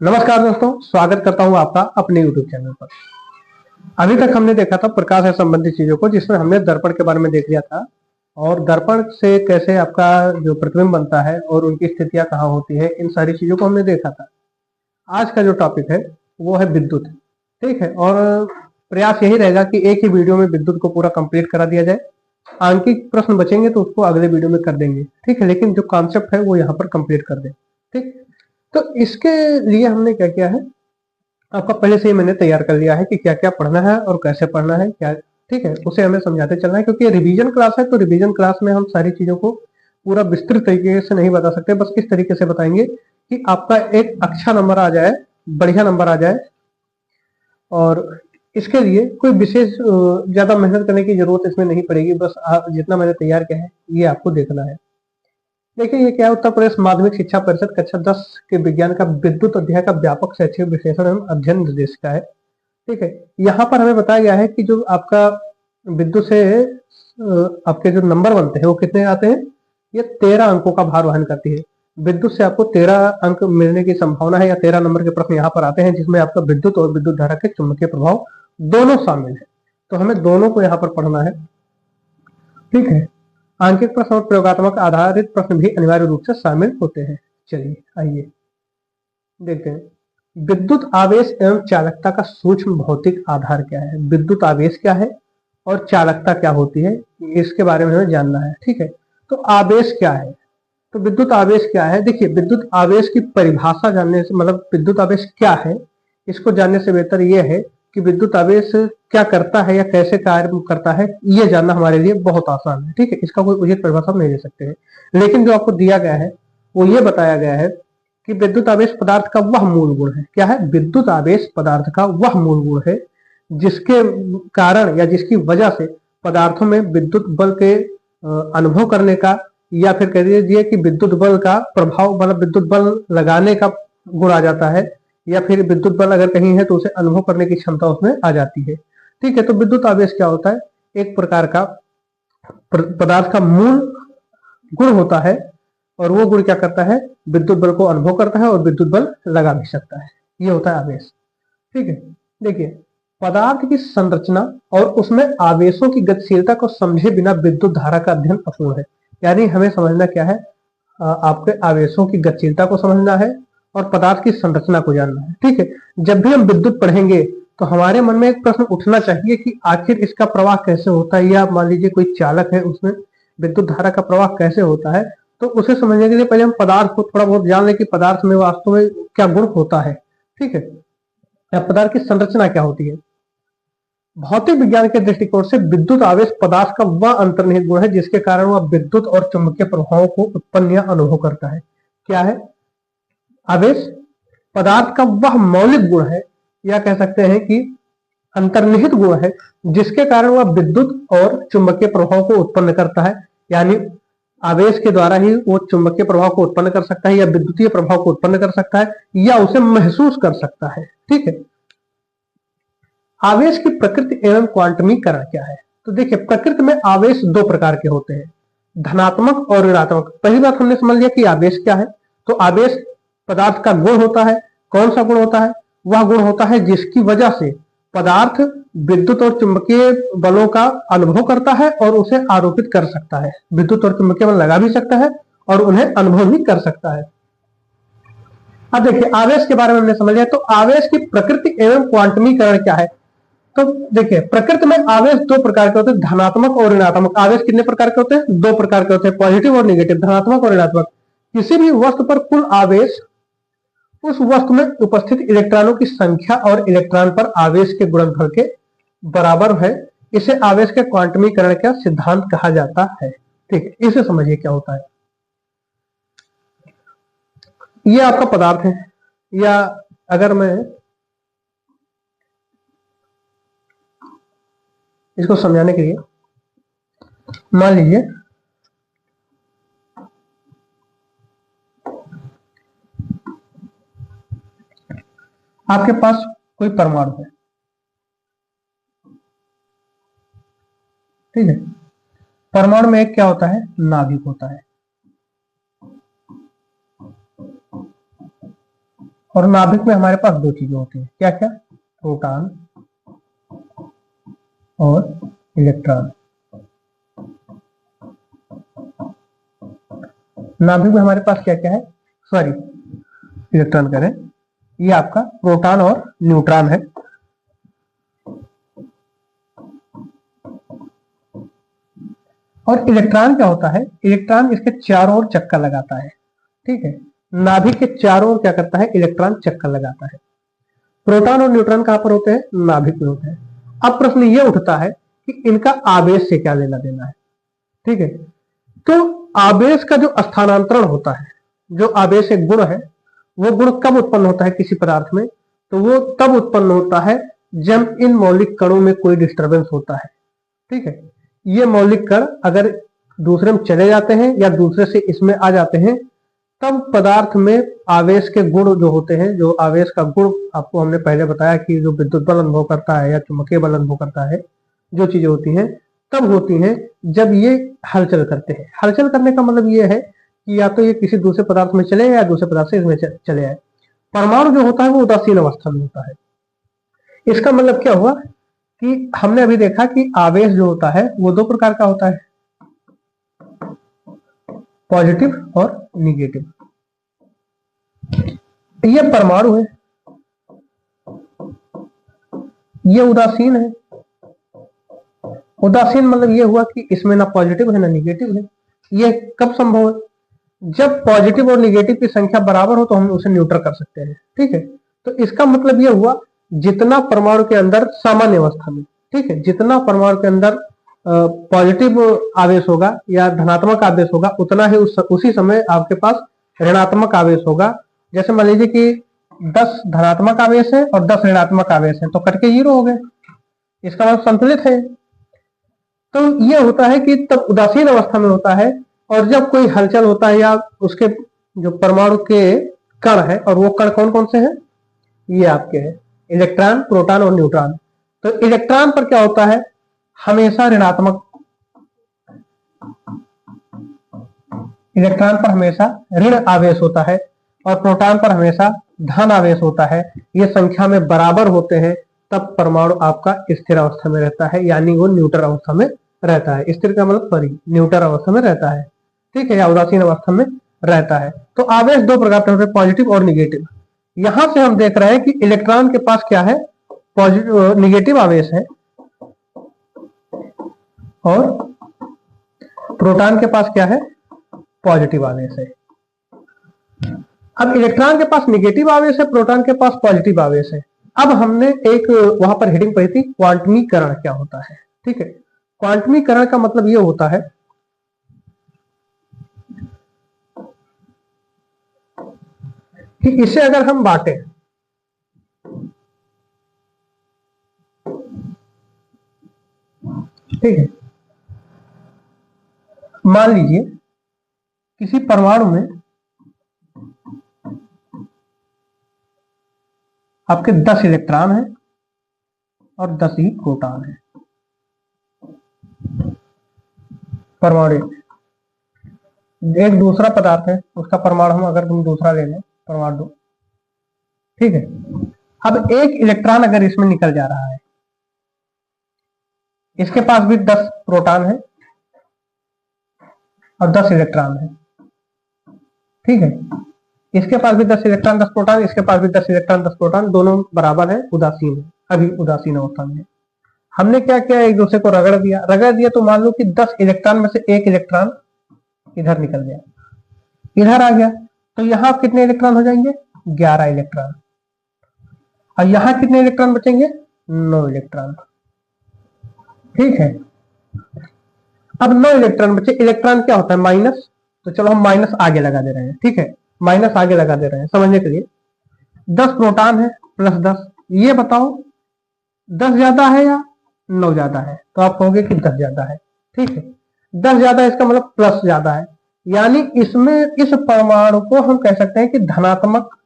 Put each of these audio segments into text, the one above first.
नमस्कार दोस्तों, स्वागत करता हूं आपका अपने YouTube चैनल पर। अभी तक हमने देखा था प्रकाश से संबंधित चीजों को, जिसमें हमने दर्पण के बारे में देख लिया था और दर्पण से कैसे आपका जो प्रतिबिंब बनता है और उनकी स्थितियां कहाँ होती है, इन सारी चीजों को हमने देखा था। आज का जो टॉपिक है वो है विद्युत। ठीक है, और प्रयास यही रहेगा कि एक ही वीडियो में विद्युत को पूरा कंप्लीट करा दिया जाए। आंकिक प्रश्न बचेंगे तो उसको अगले वीडियो में कर देंगे। ठीक है, लेकिन जो कॉन्सेप्ट है वो यहाँ पर कंप्लीट कर दें। ठीक, तो इसके लिए हमने क्या किया है, आपका पहले से ही मैंने तैयार कर लिया है कि क्या क्या पढ़ना है और कैसे पढ़ना है क्या। ठीक है, उसे हमें समझाते चलना है, क्योंकि रिवीजन क्लास है तो रिवीजन क्लास में हम सारी चीजों को पूरा विस्तृत तरीके से नहीं बता सकते। बस इस तरीके से बताएंगे कि आपका एक अच्छा नंबर आ जाए, बढ़िया नंबर आ जाए। और इसके लिए कोई विशेष ज्यादा मेहनत करने की जरूरत इसमें नहीं पड़ेगी। बस आप जितना मैंने तैयार किया है ये आपको देखना है। देखिए, ये क्या है, उत्तर प्रदेश माध्यमिक शिक्षा परिषद कक्षा 10 के विज्ञान का विद्युत अध्याय का व्यापक शैक्षिक विश्लेषण एवं अध्ययन निर्देशिका है। ठीक है, यहाँ पर हमें बताया गया है कि जो आपका विद्युत से आपके जो नंबर बनते हैं वो कितने आते हैं। ये 13 अंकों का भार वहन करती है। विद्युत से आपको 13 अंक मिलने की संभावना है, या 13 नंबर के प्रश्न यहाँ पर आते हैं, जिसमें आपका विद्युत और विद्युत धारा के चुंबकीय प्रभाव दोनों शामिल है। तो हमें दोनों को यहाँ पर पढ़ना है। ठीक है, आंकिक प्रश्न और प्रयोगात्मक आधारित प्रश्न भी अनिवार्य रूप से शामिल होते हैं। चलिए आइए देखते हैं। विद्युत आवेश एवं चालकता का सूक्ष्म भौतिक आधार क्या है। विद्युत आवेश क्या है और चालकता क्या होती है, इसके बारे में हमें जानना है। ठीक है, तो आवेश क्या है, तो विद्युत आवेश क्या है। देखिए, विद्युत आवेश की परिभाषा जानने से, मतलब विद्युत आवेश क्या है, इसको जानने से बेहतर यह है कि विद्युत आवेश क्या करता है या कैसे कार्य करता है, ये जानना हमारे लिए बहुत आसान है। ठीक है, इसका कोई उचित परिभाषा हम नहीं दे सकते हैं, लेकिन जो आपको दिया गया है वो ये बताया गया है कि विद्युत आवेश पदार्थ का वह मूल गुण है। क्या है, विद्युत आवेश पदार्थ का वह मूल गुण है जिसके कारण या जिसकी वजह से पदार्थों में विद्युत बल के अनुभव करने का, या फिर कह दीजिए कि विद्युत बल का प्रभाव, मतलब विद्युत बल लगाने का गुण आ जाता है, या फिर विद्युत बल अगर कहीं है तो उसे अनुभव करने की क्षमता उसमें आ जाती है। ठीक है, तो विद्युत आवेश क्या होता है, एक प्रकार का पदार्थ का मूल गुण होता है, और वो गुण क्या करता है, विद्युत बल को अनुभव करता है और विद्युत बल लगा भी सकता है। ये होता है आवेश। ठीक है, देखिए, पदार्थ की संरचना और उसमें आवेशों की गतिशीलता को समझे बिना विद्युत धारा का अध्ययन अपूर्ण है। यानी हमें समझना क्या है, आपके आवेशों की गतिशीलता को समझना है और पदार्थ की संरचना को जानना है। ठीक है, जब भी हम विद्युत पढ़ेंगे तो हमारे मन में एक प्रश्न उठना चाहिए कि आखिर इसका प्रवाह कैसे होता है, या मान लीजिए कोई चालक है उसमें विद्युत धारा का प्रवाह कैसे होता है। तो उसे समझने के लिए पहले हम पदार्थ को थोड़ा बहुत जान लें कि पदार्थ में वास्तव में क्या गुण होता है। ठीक है, या पदार्थ की संरचना क्या होती है। भौतिक विज्ञान के दृष्टिकोण से विद्युत आवेश पदार्थ का वह अंतर्निहित गुण है जिसके कारण वह विद्युत और चुंबकीय प्रभावों को उत्पन्न या अनुभव करता है। क्या है, आवेश पदार्थ का वह मौलिक गुण है, या कह सकते हैं कि अंतर्निहित गुण है, जिसके कारण वह विद्युत और चुंबकीय प्रभाव को उत्पन्न करता है। यानी आवेश के द्वारा ही वो चुंबकीय प्रभाव को उत्पन्न कर सकता है, या विद्युतीय प्रभाव को उत्पन्न कर सकता है, या उसे महसूस कर सकता है। ठीक है, आवेश की प्रकृति एवं क्वांटमीकरण क्या है। तो देखिए, प्रकृति में आवेश दो प्रकार के होते हैं, धनात्मक और ऋणात्मक। पहली बात हमने समझ लिया कि आवेश क्या है। तो आवेश पदार्थ का गुण होता है। कौन सा गुण होता है, वह गुण होता है जिसकी वजह से पदार्थ विद्युत और चुंबकीय बलों का अनुभव करता है और उसे आरोपित कर सकता है। विद्युत और चुंबकीय बल लगा भी सकता है और उन्हें अनुभव भी कर सकता है। अब देखिए, आवेश के बारे में हमने समझ लिया। तो आवेश की प्रकृति एवं क्वांटमीकरण क्या है। तो देखिए, प्रकृति में आवेश दो प्रकार के होते हैं, धनात्मक और ऋणात्मक। आवेश कितने प्रकार के होते हैं, दो प्रकार के होते हैं, पॉजिटिव और नेगेटिव, धनात्मक और ऋणात्मक। किसी भी वस्तु पर कुल आवेश उस वस्तु में उपस्थित इलेक्ट्रॉनों की संख्या और इलेक्ट्रॉन पर आवेश के गुणनफल के बराबर है। इसे आवेश के क्वांटमीकरण का सिद्धांत कहा जाता है। ठीक है, इसे समझिए क्या होता है। ये आपका पदार्थ है, या अगर मैं इसको समझाने के लिए मान लीजिए आपके पास कोई परमाणु है। ठीक है, परमाणु में एक क्या होता है, नाभिक होता है। और नाभिक में हमारे पास दो चीजें होती हैं, क्या क्या? प्रोटॉन और इलेक्ट्रॉन। नाभिक में हमारे पास क्या क्या है? सॉरी, इलेक्ट्रॉन करें, ये आपका प्रोटॉन और न्यूट्रॉन है। और इलेक्ट्रॉन क्या होता है? इलेक्ट्रॉन इसके चारों ओर चक्कर लगाता है, ठीक है। नाभिक के चारों ओर क्या करता है? इलेक्ट्रॉन चक्कर लगाता है। प्रोटॉन और न्यूट्रॉन कहां पर होते हैं? नाभिक में होते हैं। अब प्रश्न ये उठता है कि इनका आवेश से क्या लेना देना है, ठीक है। तो आवेश का जो स्थानांतरण होता है, जो आवेश एक गुण है, वो गुण कब उत्पन्न होता है किसी पदार्थ में? तो वो तब उत्पन्न होता है जब इन मौलिक कणों में कोई डिस्टरबेंस होता है, ठीक है। ये मौलिक कण अगर दूसरे में चले जाते हैं या दूसरे से इसमें आ जाते हैं, तब पदार्थ में आवेश के गुण जो होते हैं, जो आवेश का गुण आपको हमने पहले बताया कि जो विद्युत बल अनुभव करता है या चुंबकीय बल अनुभव करता है, जो चीजें होती हैं तब होती हैं जब ये हलचल करते हैं। हलचल करने का मतलब ये है कि या तो ये किसी दूसरे पदार्थ में चले या दूसरे पदार्थ से इसमें चले आए। परमाणु जो होता है वो उदासीन अवस्था में होता है। इसका मतलब क्या हुआ कि हमने अभी देखा कि आवेश जो होता है वो दो प्रकार का होता है, पॉजिटिव और निगेटिव। ये परमाणु है, ये उदासीन है। उदासीन मतलब ये हुआ कि इसमें ना पॉजिटिव है ना निगेटिव है। ये कब संभव है? जब पॉजिटिव और निगेटिव की संख्या बराबर हो तो हम उसे न्यूट्रल कर सकते हैं, ठीक है। तो इसका मतलब ये हुआ जितना परमाणु के अंदर सामान्य अवस्था में, ठीक है, जितना परमाणु के अंदर पॉजिटिव आवेश होगा या धनात्मक आवेश होगा, उतना ही उसी समय आपके पास ऋणात्मक आवेश होगा। जैसे मान लीजिए कि 10 धनात्मक आवेश है और 10 ऋणात्मक आवेश है, तो कट के 0 हो गए, इसका मतलब संतुलित है। तो ये होता है कि तब उदासीन अवस्था में होता है, और जब कोई हलचल होता है या उसके जो परमाणु के कण है, और वो कण कौन कौन से हैं? ये आपके हैं इलेक्ट्रॉन, प्रोटॉन और न्यूट्रॉन। तो इलेक्ट्रॉन पर क्या होता है? हमेशा ऋणात्मक, इलेक्ट्रॉन पर हमेशा ऋण आवेश होता है और प्रोटॉन पर हमेशा धन आवेश होता है। ये संख्या में बराबर होते हैं तब परमाणु आपका स्थिर अवस्था में रहता है, यानी वो न्यूट्रल अवस्था में रहता है। स्थिर का मतलब सॉरी, न्यूट्रल अवस्था में रहता है, ठीक है, या उदासीन अवस्था में रहता है। तो आवेश दो प्रकार के होते हैं, पॉजिटिव और निगेटिव। यहां से हम देख रहे हैं कि इलेक्ट्रॉन के पास क्या है? पॉजिटिव निगेटिव आवेश है, और प्रोटॉन के पास क्या है? पॉजिटिव आवेश है। अब इलेक्ट्रॉन के पास निगेटिव आवेश है, प्रोटॉन के पास पॉजिटिव आवेश है। अब हमने एक वहां पर हेडिंग पढ़ी थी, क्वांटमीकरण क्या होता है, ठीक है। क्वांटमीकरण का मतलब ये होता है कि इसे अगर हम बांटे, ठीक है, मान लीजिए किसी परमाणु में आपके 10 इलेक्ट्रॉन है और 10 ही प्रोटॉन है। परमाणु एक दूसरा पदार्थ है, उसका परमाणु हम अगर तुम दूसरा ले लें, परमाणु दो, ठीक है। अब एक इलेक्ट्रॉन अगर इसमें निकल जा रहा है, इसके पास भी 10 प्रोटॉन है और 10 इलेक्ट्रॉन है, ठीक है। इसके पास भी 10 इलेक्ट्रॉन 10 प्रोटॉन, इसके पास भी 10 इलेक्ट्रॉन 10 प्रोटॉन, दोनों बराबर है, उदासीन है, अभी उदासीन अवस्था में। हमने क्या किया? एक दूसरे को रगड़ दिया तो मान लो कि 10 इलेक्ट्रॉन में से एक इलेक्ट्रॉन इधर निकल गया, इधर आ गया, तो यहां कितने इलेक्ट्रॉन हो जाएंगे? 11 इलेक्ट्रॉन। और यहां कितने इलेक्ट्रॉन बचेंगे? 9 इलेक्ट्रॉन, ठीक है। अब 9 इलेक्ट्रॉन बचे। इलेक्ट्रॉन क्या होता है? माइनस। तो चलो हम माइनस आगे लगा दे रहे हैं, ठीक है, माइनस आगे लगा दे रहे हैं समझने के लिए। 10 प्रोटॉन है प्लस 10, ये बताओ 10 ज्यादा है या 9 ज्यादा है? तो आप कहोगे कि 10 ज्यादा है, ठीक है। 10 ज्यादा है इसका मतलब प्लस ज्यादा है, यानी इसमें इस परमाणु को हम कह सकते हैं कि धनात्मक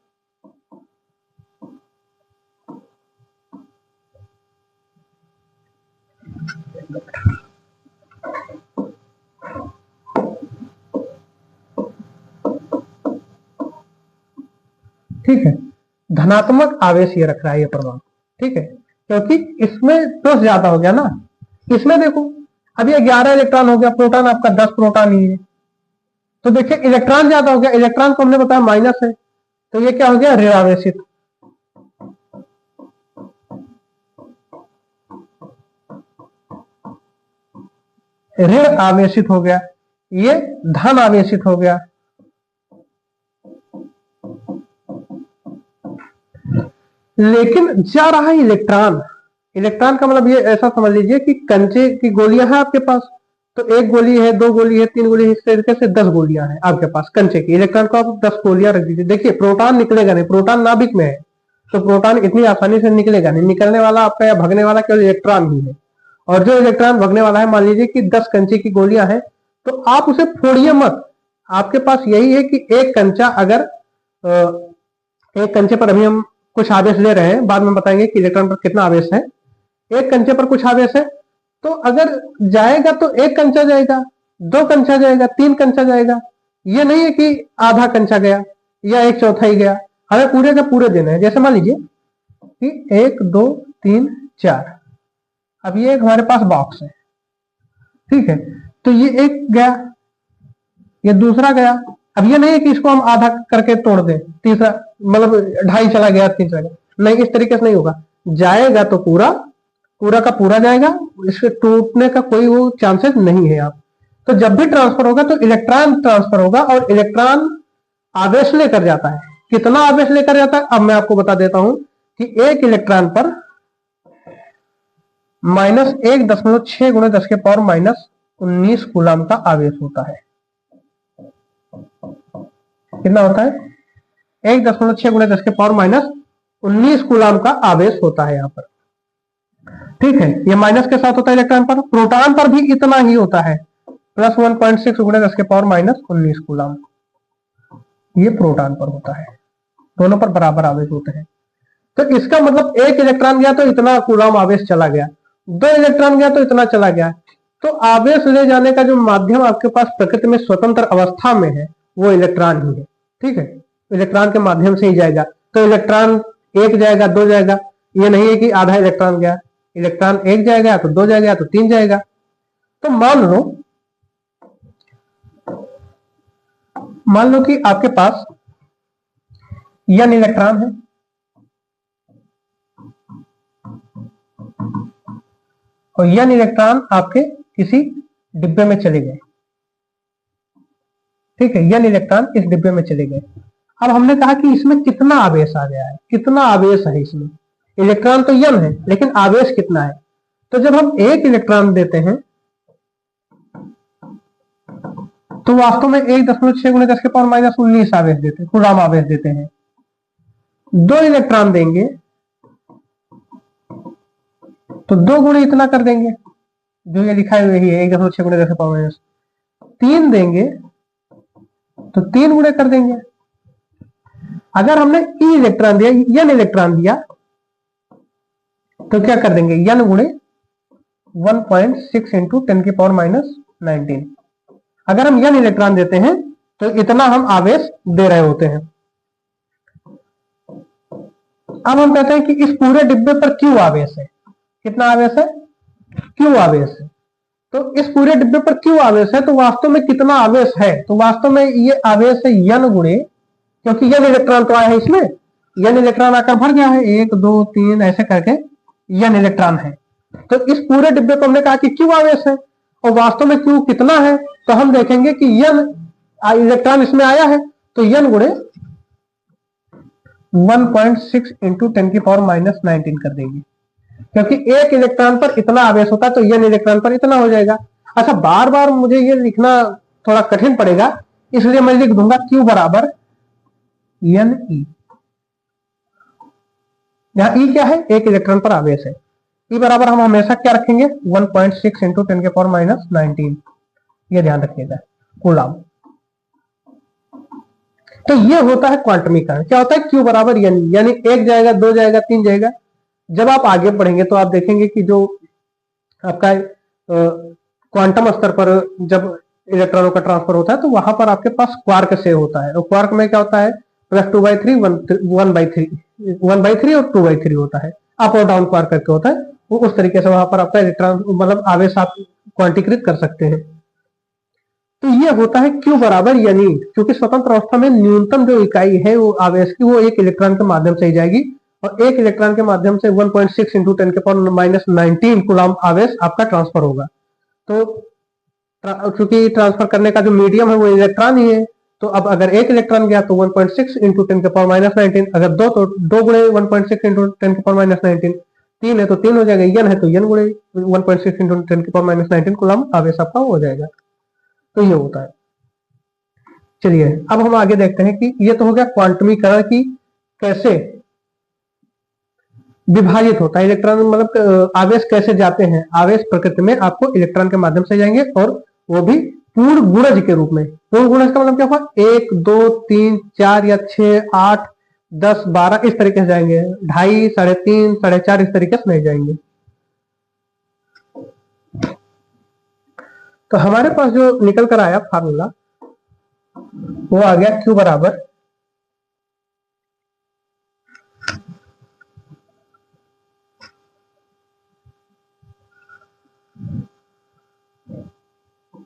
ठीक है। धनात्मक आवेश ये रख रहा है ये परमाणु, ठीक है, क्योंकि इसमें प्लस ज्यादा हो गया ना। इसमें देखो अब ये 11 इलेक्ट्रॉन हो गया, प्रोटॉन आपका 10 प्रोटॉन ही है, तो देखिए इलेक्ट्रॉन ज्यादा हो गया, इलेक्ट्रॉन को हमने बताया माइनस है, तो ये क्या हो गया, ऋण आवेशित। ऋण आवेशित हो गया, ये धन आवेशित हो गया। लेकिन जा रहा है इलेक्ट्रॉन, इलेक्ट्रॉन का मतलब ये ऐसा समझ लीजिए कि कंचे की गोलियां हैं आपके पास, तो एक गोली है, दो गोली है, तीन गोली है, इस तरीके से 10 गोलियां हैं आपके पास कंचे की। इलेक्ट्रॉन को आप 10 गोलियां रख दीजिए, देखिए प्रोटॉन निकलेगा नहीं, प्रोटॉन नाभिक में है, तो प्रोटॉन इतनी आसानी से निकलेगा नहीं, निकलने वाला आपका या भगने वाला केवल इलेक्ट्रॉन ही है। और जो इलेक्ट्रॉन भगने वाला है, मान लीजिए कि 10 कंचे की गोलियां हैं, तो आप उसे फोड़िए मत। आपके पास यही है कि एक कंचा अगर एक कंचे पर अभी हम कुछ आवेश ले रहे हैं, बाद में बताएंगे कि इलेक्ट्रॉन पर कितना आवेश है। एक कंचे पर कुछ आवेश है, तो अगर जाएगा तो एक कंचा जाएगा, दो कंचा जाएगा, तीन कंचा जाएगा। ये नहीं है कि आधा कंचा गया या एक चौथाई गया, हमें पूरे का पूरे देना है। जैसे मान लीजिए कि 1 2 3 4, अब ये एक हमारे पास बॉक्स है, ठीक है, तो ये एक गया, ये दूसरा गया। अब ये नहीं है कि इसको हम आधा करके तोड़ दें, तीसरा मतलब 2.5 चला गया, 3 चला गया, नहीं, इस तरीके से नहीं होगा। जाएगा तो पूरा पूरा का पूरा जाएगा, इसके टूटने का कोई वो चांसेस नहीं है। आप तो जब भी ट्रांसफर होगा तो इलेक्ट्रॉन ट्रांसफर होगा, और इलेक्ट्रॉन आवेश लेकर जाता है। कितना आवेश लेकर जाता है अब मैं आपको बता देता हूं कि एक इलेक्ट्रॉन पर -1.6 × 10⁻⁻19 कूलम का आवेश होता है। कितना होता है? 1.6 × 10⁻⁻19 कूलम का आवेश होता है यहाँ पर, ठीक है। ये माइनस के साथ होता है इलेक्ट्रॉन पर। प्रोटॉन पर भी इतना ही होता है, +1.6 × 10⁻⁻19 कूलम, ये प्रोटॉन पर होता है। दोनों पर बराबर आवेश होते हैं। तो इसका मतलब एक इलेक्ट्रॉन गया तो इतना कूलम आवेश चला गया, दो इलेक्ट्रॉन गया तो इतना चला गया। तो आवेश ले जाने का जो माध्यम आपके पास प्रकृति में स्वतंत्र अवस्था में है वो इलेक्ट्रॉन ही है, ठीक है। इलेक्ट्रॉन के माध्यम से ही जाएगा, तो इलेक्ट्रॉन एक जाएगा, दो जाएगा, ये नहीं है कि आधा इलेक्ट्रॉन गया। इलेक्ट्रॉन एक जाएगा तो दो जाएगा तो तीन जाएगा। तो मान लो कि आपके पास n इलेक्ट्रॉन है, और n इलेक्ट्रॉन आपके किसी डिब्बे में चले गए, ठीक है, n इलेक्ट्रॉन इस डिब्बे में चले गए। अब हमने कहा कि इसमें कितना आवेश आ गया है, कितना आवेश है इसमें। इलेक्ट्रॉन तो n है, लेकिन आवेश कितना है। तो जब हम एक इलेक्ट्रॉन देते हैं तो वास्तव में 1.6 × 10⁻⁻19 आवेश देते हैं, कूलम आवेश देते हैं। दो इलेक्ट्रॉन देंगे तो 2 गुणे इतना कर देंगे, जो ये लिखा हुआ है 1.6 × 10⁻⁻19। 3 देंगे तो 3 गुणे कर देंगे। अगर हमने ई इलेक्ट्रॉन दिया, n इलेक्ट्रॉन दिया, तो क्या कर देंगे, n गुणे 1.6 × 10⁻⁻19। अगर हम n इलेक्ट्रॉन देते हैं तो इतना हम आवेश दे रहे होते हैं। अब हम कहते हैं कि इस पूरे डिब्बे पर क्यू आवेश है। कितना आवेश है? क्यू आवेश है। तो इस पूरे डिब्बे पर क्यू आवेश है, तो वास्तव में कितना आवेश है? तो वास्तव में ये आवेश है n गुणे, क्योंकि n इलेक्ट्रॉन तो आया है इसमें, n इलेक्ट्रॉन आकर भर गया है, 1 2 3 ऐसे करके n इलेक्ट्रॉन है। तो इस पूरे डिब्बे को हमने कहा कि क्यू आवेश है, और वास्तव में क्यू कितना है, तो हम देखेंगे कि n इलेक्ट्रॉन इसमें आया है, तो n गुणे 1.6 × 10⁻⁻19 कर देंगे, क्योंकि एक इलेक्ट्रॉन पर इतना आवेश होता है, तो n इलेक्ट्रॉन पर इतना हो जाएगा। अच्छा, बार बार मुझे ये लिखना थोड़ा कठिन पड़ेगा, इसलिए मैं लिख दूंगा Q बराबर NE। यहां E क्या है? एक इलेक्ट्रॉन पर आवेश है। E बराबर हम हमेशा क्या रखेंगे? 1.6 × 10⁻⁻19। ये ध्यान रखिएगा, कूलम। तो ये होता है क्वांटमीकरण। क्या होता है? Q बराबर NE, यानी एक जाएगा, दो जाएगा, तीन जाएगा। जब आप आगे बढ़ेंगे तो आप देखेंगे कि जो आपका क्वांटम स्तर पर जब इलेक्ट्रॉनों का ट्रांसफर होता है, तो वहां पर आपके पास क्वार्क से होता है, और क्वार्क में क्या होता है? +2/3 1/3 1/3 और 2/3 होता है, अप और डाउन पार करके होता है, वो उस तरीके से वहां पर आपका इलेक्ट्रॉन मतलब आवेश आप क्वांटीकृत कर सकते हैं। तो ये होता है Q बराबर यानी, क्योंकि स्वतंत्र अवस्था में न्यूनतम जो इकाई है वो आवेश की वो एक इलेक्ट्रॉन के माध्यम से ही जाएगी, और एक इलेक्ट्रॉन के माध्यम से 1.6 इंटू 10⁻⁻19 कूलम्ब आवेश आपका ट्रांसफर होगा। तो क्योंकि ट्रांसफर करने का जो मीडियम है वो इलेक्ट्रॉन ही है, तो अब अगर एक इलेक्ट्रॉन गया तो 1.6 इंटू 10⁻⁻19, अगर दो तो 2 गुणे 1.6 इंटू 10⁻⁻19, 3 है तो 3 हो जाएगा, n है तो n गुणे 1.6 इंटू 10⁻⁻19 कूलम्ब आवेश आपका हो जाएगा। तो ये होता है। चलिए अब हम आगे देखते हैं कि ये तो हो गया क्वांटमीकरण की कैसे विभाजित होता है इलेक्ट्रॉन, मतलब आवेश कैसे जाते हैं। आवेश प्रकृति में आपको इलेक्ट्रॉन के माध्यम से जाएंगे, और वो भी पूर्ण गुणज के रूप में। पूर्ण गुणज का मतलब क्या हुआ, 1 2 3 4 या 6 8 10 12 इस तरीके से जाएंगे, 2.5 3.5 4.5 इस तरीके से नहीं जाएंगे। तो हमारे पास जो निकल कर आया फार्मूला वो आ गया Q बराबर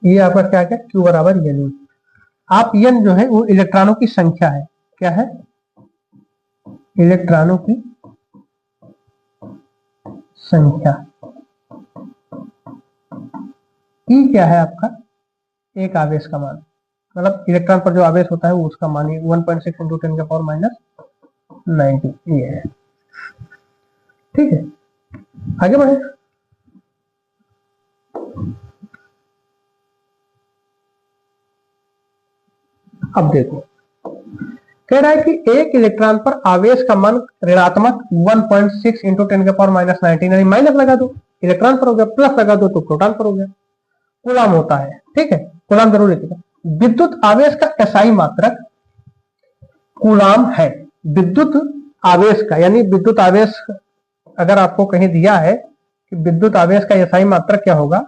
ये आपका क्या क्या Q बराबर n। आप n जो है वो इलेक्ट्रॉनों की संख्या है, क्या है, इलेक्ट्रॉनों की संख्या। E क्या है आपका, एक आवेश का मान, मतलब इलेक्ट्रॉन पर जो आवेश होता है वो उसका मान 1.6 इंटू 10⁻⁻19 ये है। ठीक है, आगे बढ़े। अब देखो कह रहा है कि एक इलेक्ट्रॉन पर आवेश का मान ऋणात्मक 1.6 इंटू 10⁻⁻19 यानी माइनस लगा दो, इलेक्ट्रॉन पर हो गया, प्लस लगा दो तो प्रोटॉन पर हो गया, कूलम्ब होता है। ठीक है, कूलम्ब जरूर लिखिएगा। विद्युत आवेश का एसआई मात्रक कूलम्ब है। विद्युत आवेश का यानी विद्युत आवेश अगर आपको कहीं दिया है कि विद्युत आवेश का एसआई मात्रक क्या होगा,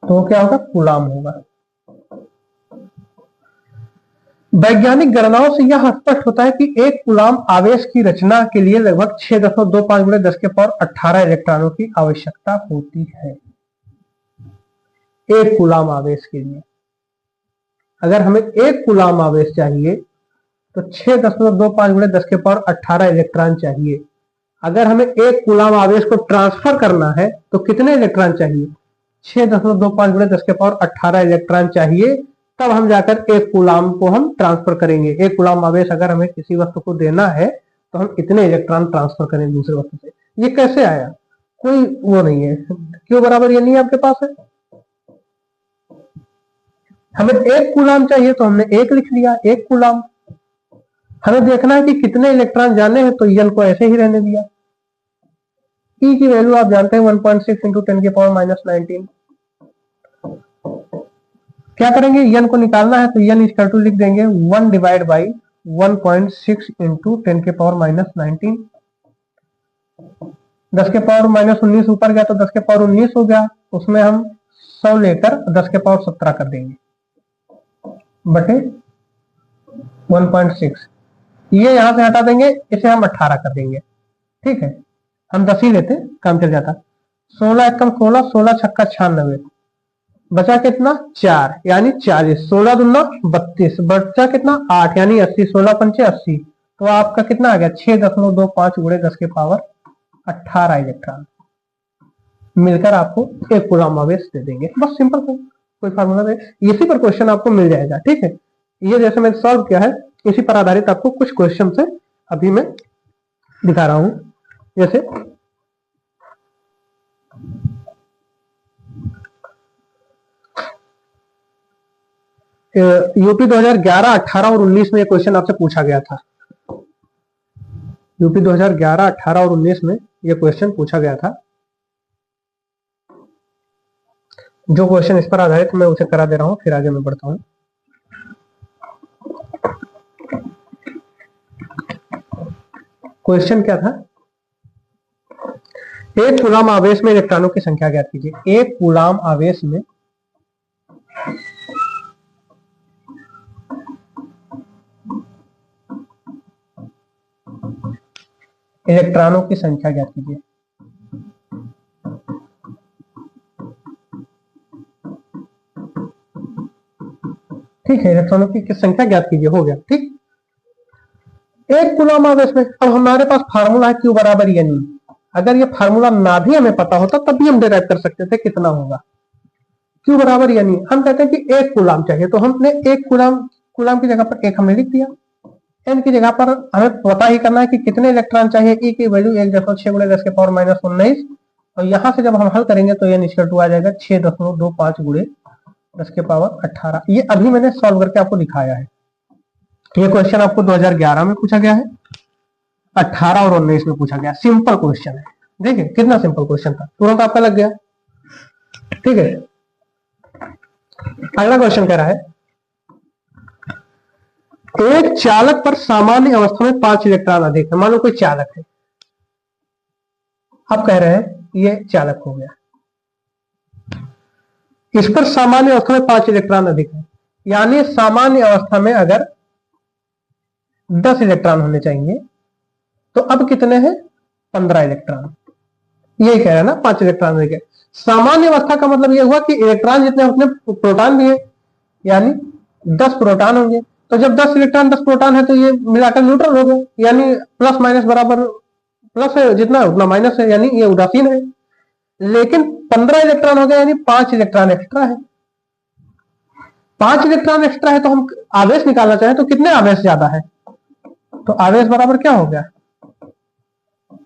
तो क्या होगा, कूलम्ब होगा। वैज्ञानिक गणनाओं से यह स्पष्ट होता है कि एक कूलम्ब आवेश की रचना के लिए लगभग 6.25 गुणे 10 के पावर 18 इलेक्ट्रॉनों की आवश्यकता होती है। एक कूलम्ब आवेश के लिए अगर हमें एक कूलम्ब आवेश चाहिए तो 6.25 गुणे 10 के पावर 18 इलेक्ट्रॉन चाहिए। अगर हमें एक कूलम्ब आवेश को ट्रांसफर करना है तो कितने इलेक्ट्रॉन चाहिए, 6.25 गुणे 10 के पावर 18 इलेक्ट्रॉन चाहिए, तब हम जाकर एक कूलम्ब को हम ट्रांसफर करेंगे। एक कूलम्ब आवेश अगर हमें किसी वस्तु को देना है तो हम इतने इलेक्ट्रॉन ट्रांसफर करेंगे दूसरे वस्तु से। ये कैसे आया, कोई वो नहीं है, क्यों बराबर ये नहीं आपके पास है। हमें एक कूलम्ब चाहिए तो हमने एक लिख लिया, एक कूलम्ब। हमें देखना है कि कितने इलेक्ट्रॉन जाने हैं तो n को ऐसे ही रहने दिया। E की वैल्यू आप जानते हैं 1.6 इंटू 10⁻⁻19। क्या करेंगे, n को निकालना है तो n इक्वल टू लिख देंगे 1 डिवाइड बाई 1.6 इंटू 10⁻⁻19। 10 के पावर -19 ऊपर गया तो 10 के पावर 19 हो गया, उसमें हम 100 लेकर 10 के पावर 17 कर देंगे बटे 1.6। ये यहां से हटा देंगे, इसे हम 18 कर देंगे। ठीक है, हम 10 ही लेते, काम चल जाता। 16 एकम 16, 16 छक्का 96, बचा कितना 4 यानी 40, 16 दूना 32, बचा कितना 8 यानी 80, 16 पंचे 80, तो आपका कितना आ गया 6.25 गुणे 10 के पावर 18 इलेक्ट्रॉन मिलकर आपको एक कूलम्ब आवेश दे देंगे। बस सिंपल कोई फार्मूला दे, इसी पर क्वेश्चन आपको मिल जाएगा। ठीक है, ये जैसे मैंने सॉल्व किया है इसी पर आधारित आपको कुछ क्वेश्चन से अभी मैं दिखा रहा हूं। जैसे यूपी 2011, 18 और 19 में ये क्वेश्चन आपसे पूछा गया था। यूपी 2011, 18 और 19 में ये क्वेश्चन पूछा गया था। जो क्वेश्चन इस पर आधारित मैं उसे करा दे रहा हूं, फिर आगे मैं बढ़ता हूं। क्वेश्चन क्या था, एक कूलम्ब आवेश में इलेक्ट्रॉनों की संख्या ज्ञात कीजिए। एक कूलम्ब आवेश में इलेक्ट्रॉनों की संख्या ज्ञात कीजिए। ठीक है, इलेक्ट्रॉनों की संख्या ज्ञात कीजिए, हो गया। ठीक, एक कूलम आवेश में, अब हमारे पास फार्मूला है Q बराबर N। अगर ये फार्मूला ना भी हमें पता होता तब भी हम डिराइव कर सकते थे कितना होगा। Q बराबर यानी हम कहते हैं कि एक कूलम चाहिए, तो हमने एक कूलम की जगह पर एक हमने लिख दिया। N की जगह पर हमें पता ही करना है कि कितने इलेक्ट्रॉन चाहिए। E की वैल्यू 1.6 गुणे 10 के पावर माइनस 19, और यहां से जब हम हल करेंगे तो N इक्वल टू आ जाएगा 6.25 गुणे 10 के पावर 18। ये अभी मैंने सॉल्व करके आपको दिखाया है। ये क्वेश्चन आपको 2011 में पूछा गया है, 18 और 19 में पूछा गया। सिंपल क्वेश्चन है, देखिए कितना सिंपल क्वेश्चन था, तुरंत आपका लग गया। ठीक है, अगला क्वेश्चन कह रहा है एक चालक पर सामान्य अवस्था में 5 इलेक्ट्रॉन अधिक है। मान लो कोई चालक है, आप कह रहे हैं ये चालक हो गया, इस पर सामान्य अवस्था में 5 इलेक्ट्रॉन अधिक है, यानी सामान्य अवस्था में अगर 10 इलेक्ट्रॉन होने चाहिए तो अब कितने हैं? 15 इलेक्ट्रॉन। यही कह रहा है ना, 5 इलेक्ट्रॉन अधिक है। सामान्य अवस्था का मतलब यह हुआ कि इलेक्ट्रॉन जितने उतने प्रोटॉन भी है, यानी 10 प्रोटॉन होंगे। तो जब 10 इलेक्ट्रॉन 10 प्रोटॉन है तो ये मिलाकर न्यूट्रल हो गए, यानी प्लस माइनस बराबर, प्लस है जितना उतना माइनस है, यानी ये उदासीन है। लेकिन 15 इलेक्ट्रॉन हो गया, यानी 5 इलेक्ट्रॉन एक्स्ट्रा है। 5 इलेक्ट्रॉन एक्स्ट्रा है तो हम आवेश निकालना चाहें तो कितने आवेश ज्यादा है? तो आवेश बराबर क्या हो गया?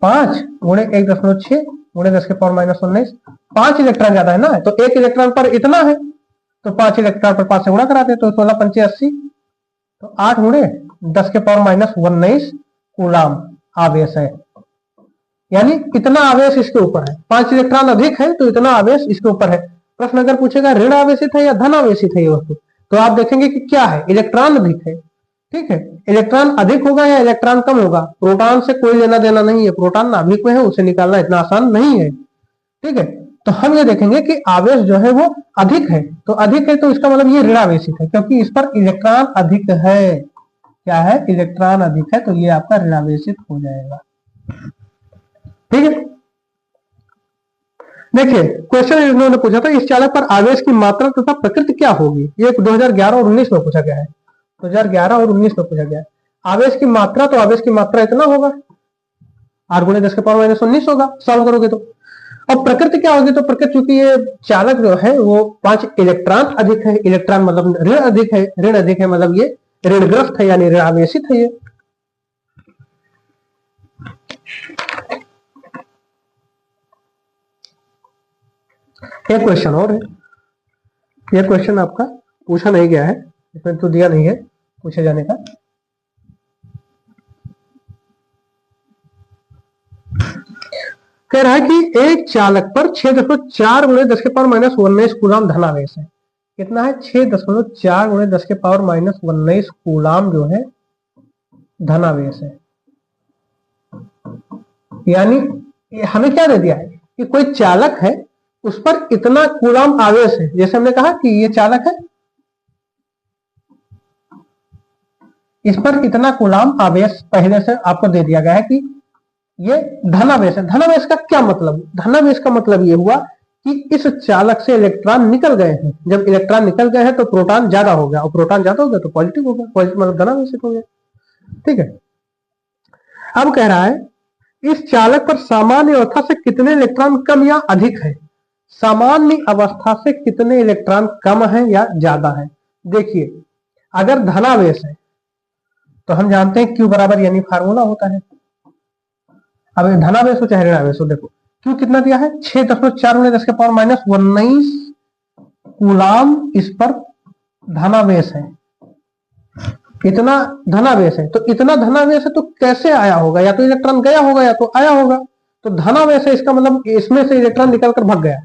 5 गुणे 1.6 गुणे 10 के पावर माइनस 19। 5 इलेक्ट्रॉन ज्यादा है ना, तो एक इलेक्ट्रॉन पर इतना है, तो 5 इलेक्ट्रॉन पर 5 से गुणा कराते तो 16 पंचे 80, तो 8 गुणे 10 के पावर माइनस 19 कूलम आवेश है। यानी इतना आवेश इसके ऊपर है। 5 इलेक्ट्रॉन अधिक है तो इतना आवेश इसके ऊपर है। प्रश्न अगर पूछेगा ऋण आवेशित है या धन आवेशित है ये वस्तु, तो आप देखेंगे कि क्या है, इलेक्ट्रॉन अधिक है। ठीक है, इलेक्ट्रॉन अधिक होगा या इलेक्ट्रॉन कम होगा, प्रोटॉन से कोई लेना देना नहीं है। प्रोटॉन नाभिक में है, उसे निकालना इतना आसान नहीं है। ठीक है, तो हम ये देखेंगे कि आवेश जो है वो अधिक है, तो अधिक है तो इसका मतलब ये ऋण आवेशित है, क्योंकि इस पर इलेक्ट्रॉन अधिक है। क्या है? इलेक्ट्रॉन अधिक है, तो ये आपका ऋण आवेशित हो जाएगा। ठीक है, देखिए क्वेश्चन इन्होंने पूछा था इस चालक पर आवेश की मात्रा तथा प्रकृति क्या होगी। ये 2011 और 19 में पूछा गया है। 2011 और 19 में पूछा गया है। आवेश की मात्रा, तो आवेश की मात्रा इतना होगा, 8 गुणे 10 के पावर माइनस 19 होगा, सॉल्व करोगे तो। अब प्रकृति क्या होगी? तो प्रकृति, चूंकि ये चालक जो है वो 5 इलेक्ट्रॉन अधिक है, इलेक्ट्रॉन मतलब ऋण अधिक है, ऋण अधिक है मतलब ये ऋणग्रस्त है, यानी ऋण आवेशित है। ये क्वेश्चन और है, ये क्वेश्चन आपका पूछा नहीं गया है, इसमें तो दिया नहीं है पूछे जाने का। कह रहा है कि एक चालक पर 6.4 गुणे 10 के पावर माइनस 19 कूलम धनावेश है। कितना है? 6.4 गुणे 10 के पावर माइनस 19 कूलम जो है धनावेश है। यानी हमें क्या दे दिया है कि कोई चालक है, उस पर इतना कूलम आवेश है। जैसे हमने कहा कि ये चालक है, इस पर इतना कूलम आवेश पहले से आपको दे दिया गया है कि ये धनावेश है। धनावेश का क्या मतलब? धनावेश का मतलब ये हुआ कि इस चालक से इलेक्ट्रॉन निकल गए हैं। जब इलेक्ट्रॉन निकल गए हैं तो प्रोटॉन ज्यादा हो गया, और प्रोटॉन ज्यादा हो गया तो पॉजिटिव हो गया, पॉजिटिव मतलब धनावेशित हो गया। ठीक है, अब कह रहा है इस चालक पर सामान्य अवस्था से कितने इलेक्ट्रॉन कम या अधिक है। सामान्य अवस्था से कितने इलेक्ट्रॉन कम है या ज्यादा है। देखिए अगर धनावेश है तो हम जानते हैं Q बराबर यानी फार्मूला होता है। अब धनावेश हो चाहे ऋणावेश हो, देखो Q कितना दिया है? 6.4 गुणे 10 के पावर माइनस 19 कूलम इस पर धनावेश है। इतना धनावेश है, तो इतना धनावेश है तो कैसे आया होगा? या तो इलेक्ट्रॉन गया होगा या तो आया होगा। तो धनावेश है, इसका मतलब इसमें से इलेक्ट्रॉन निकलकर भाग गया।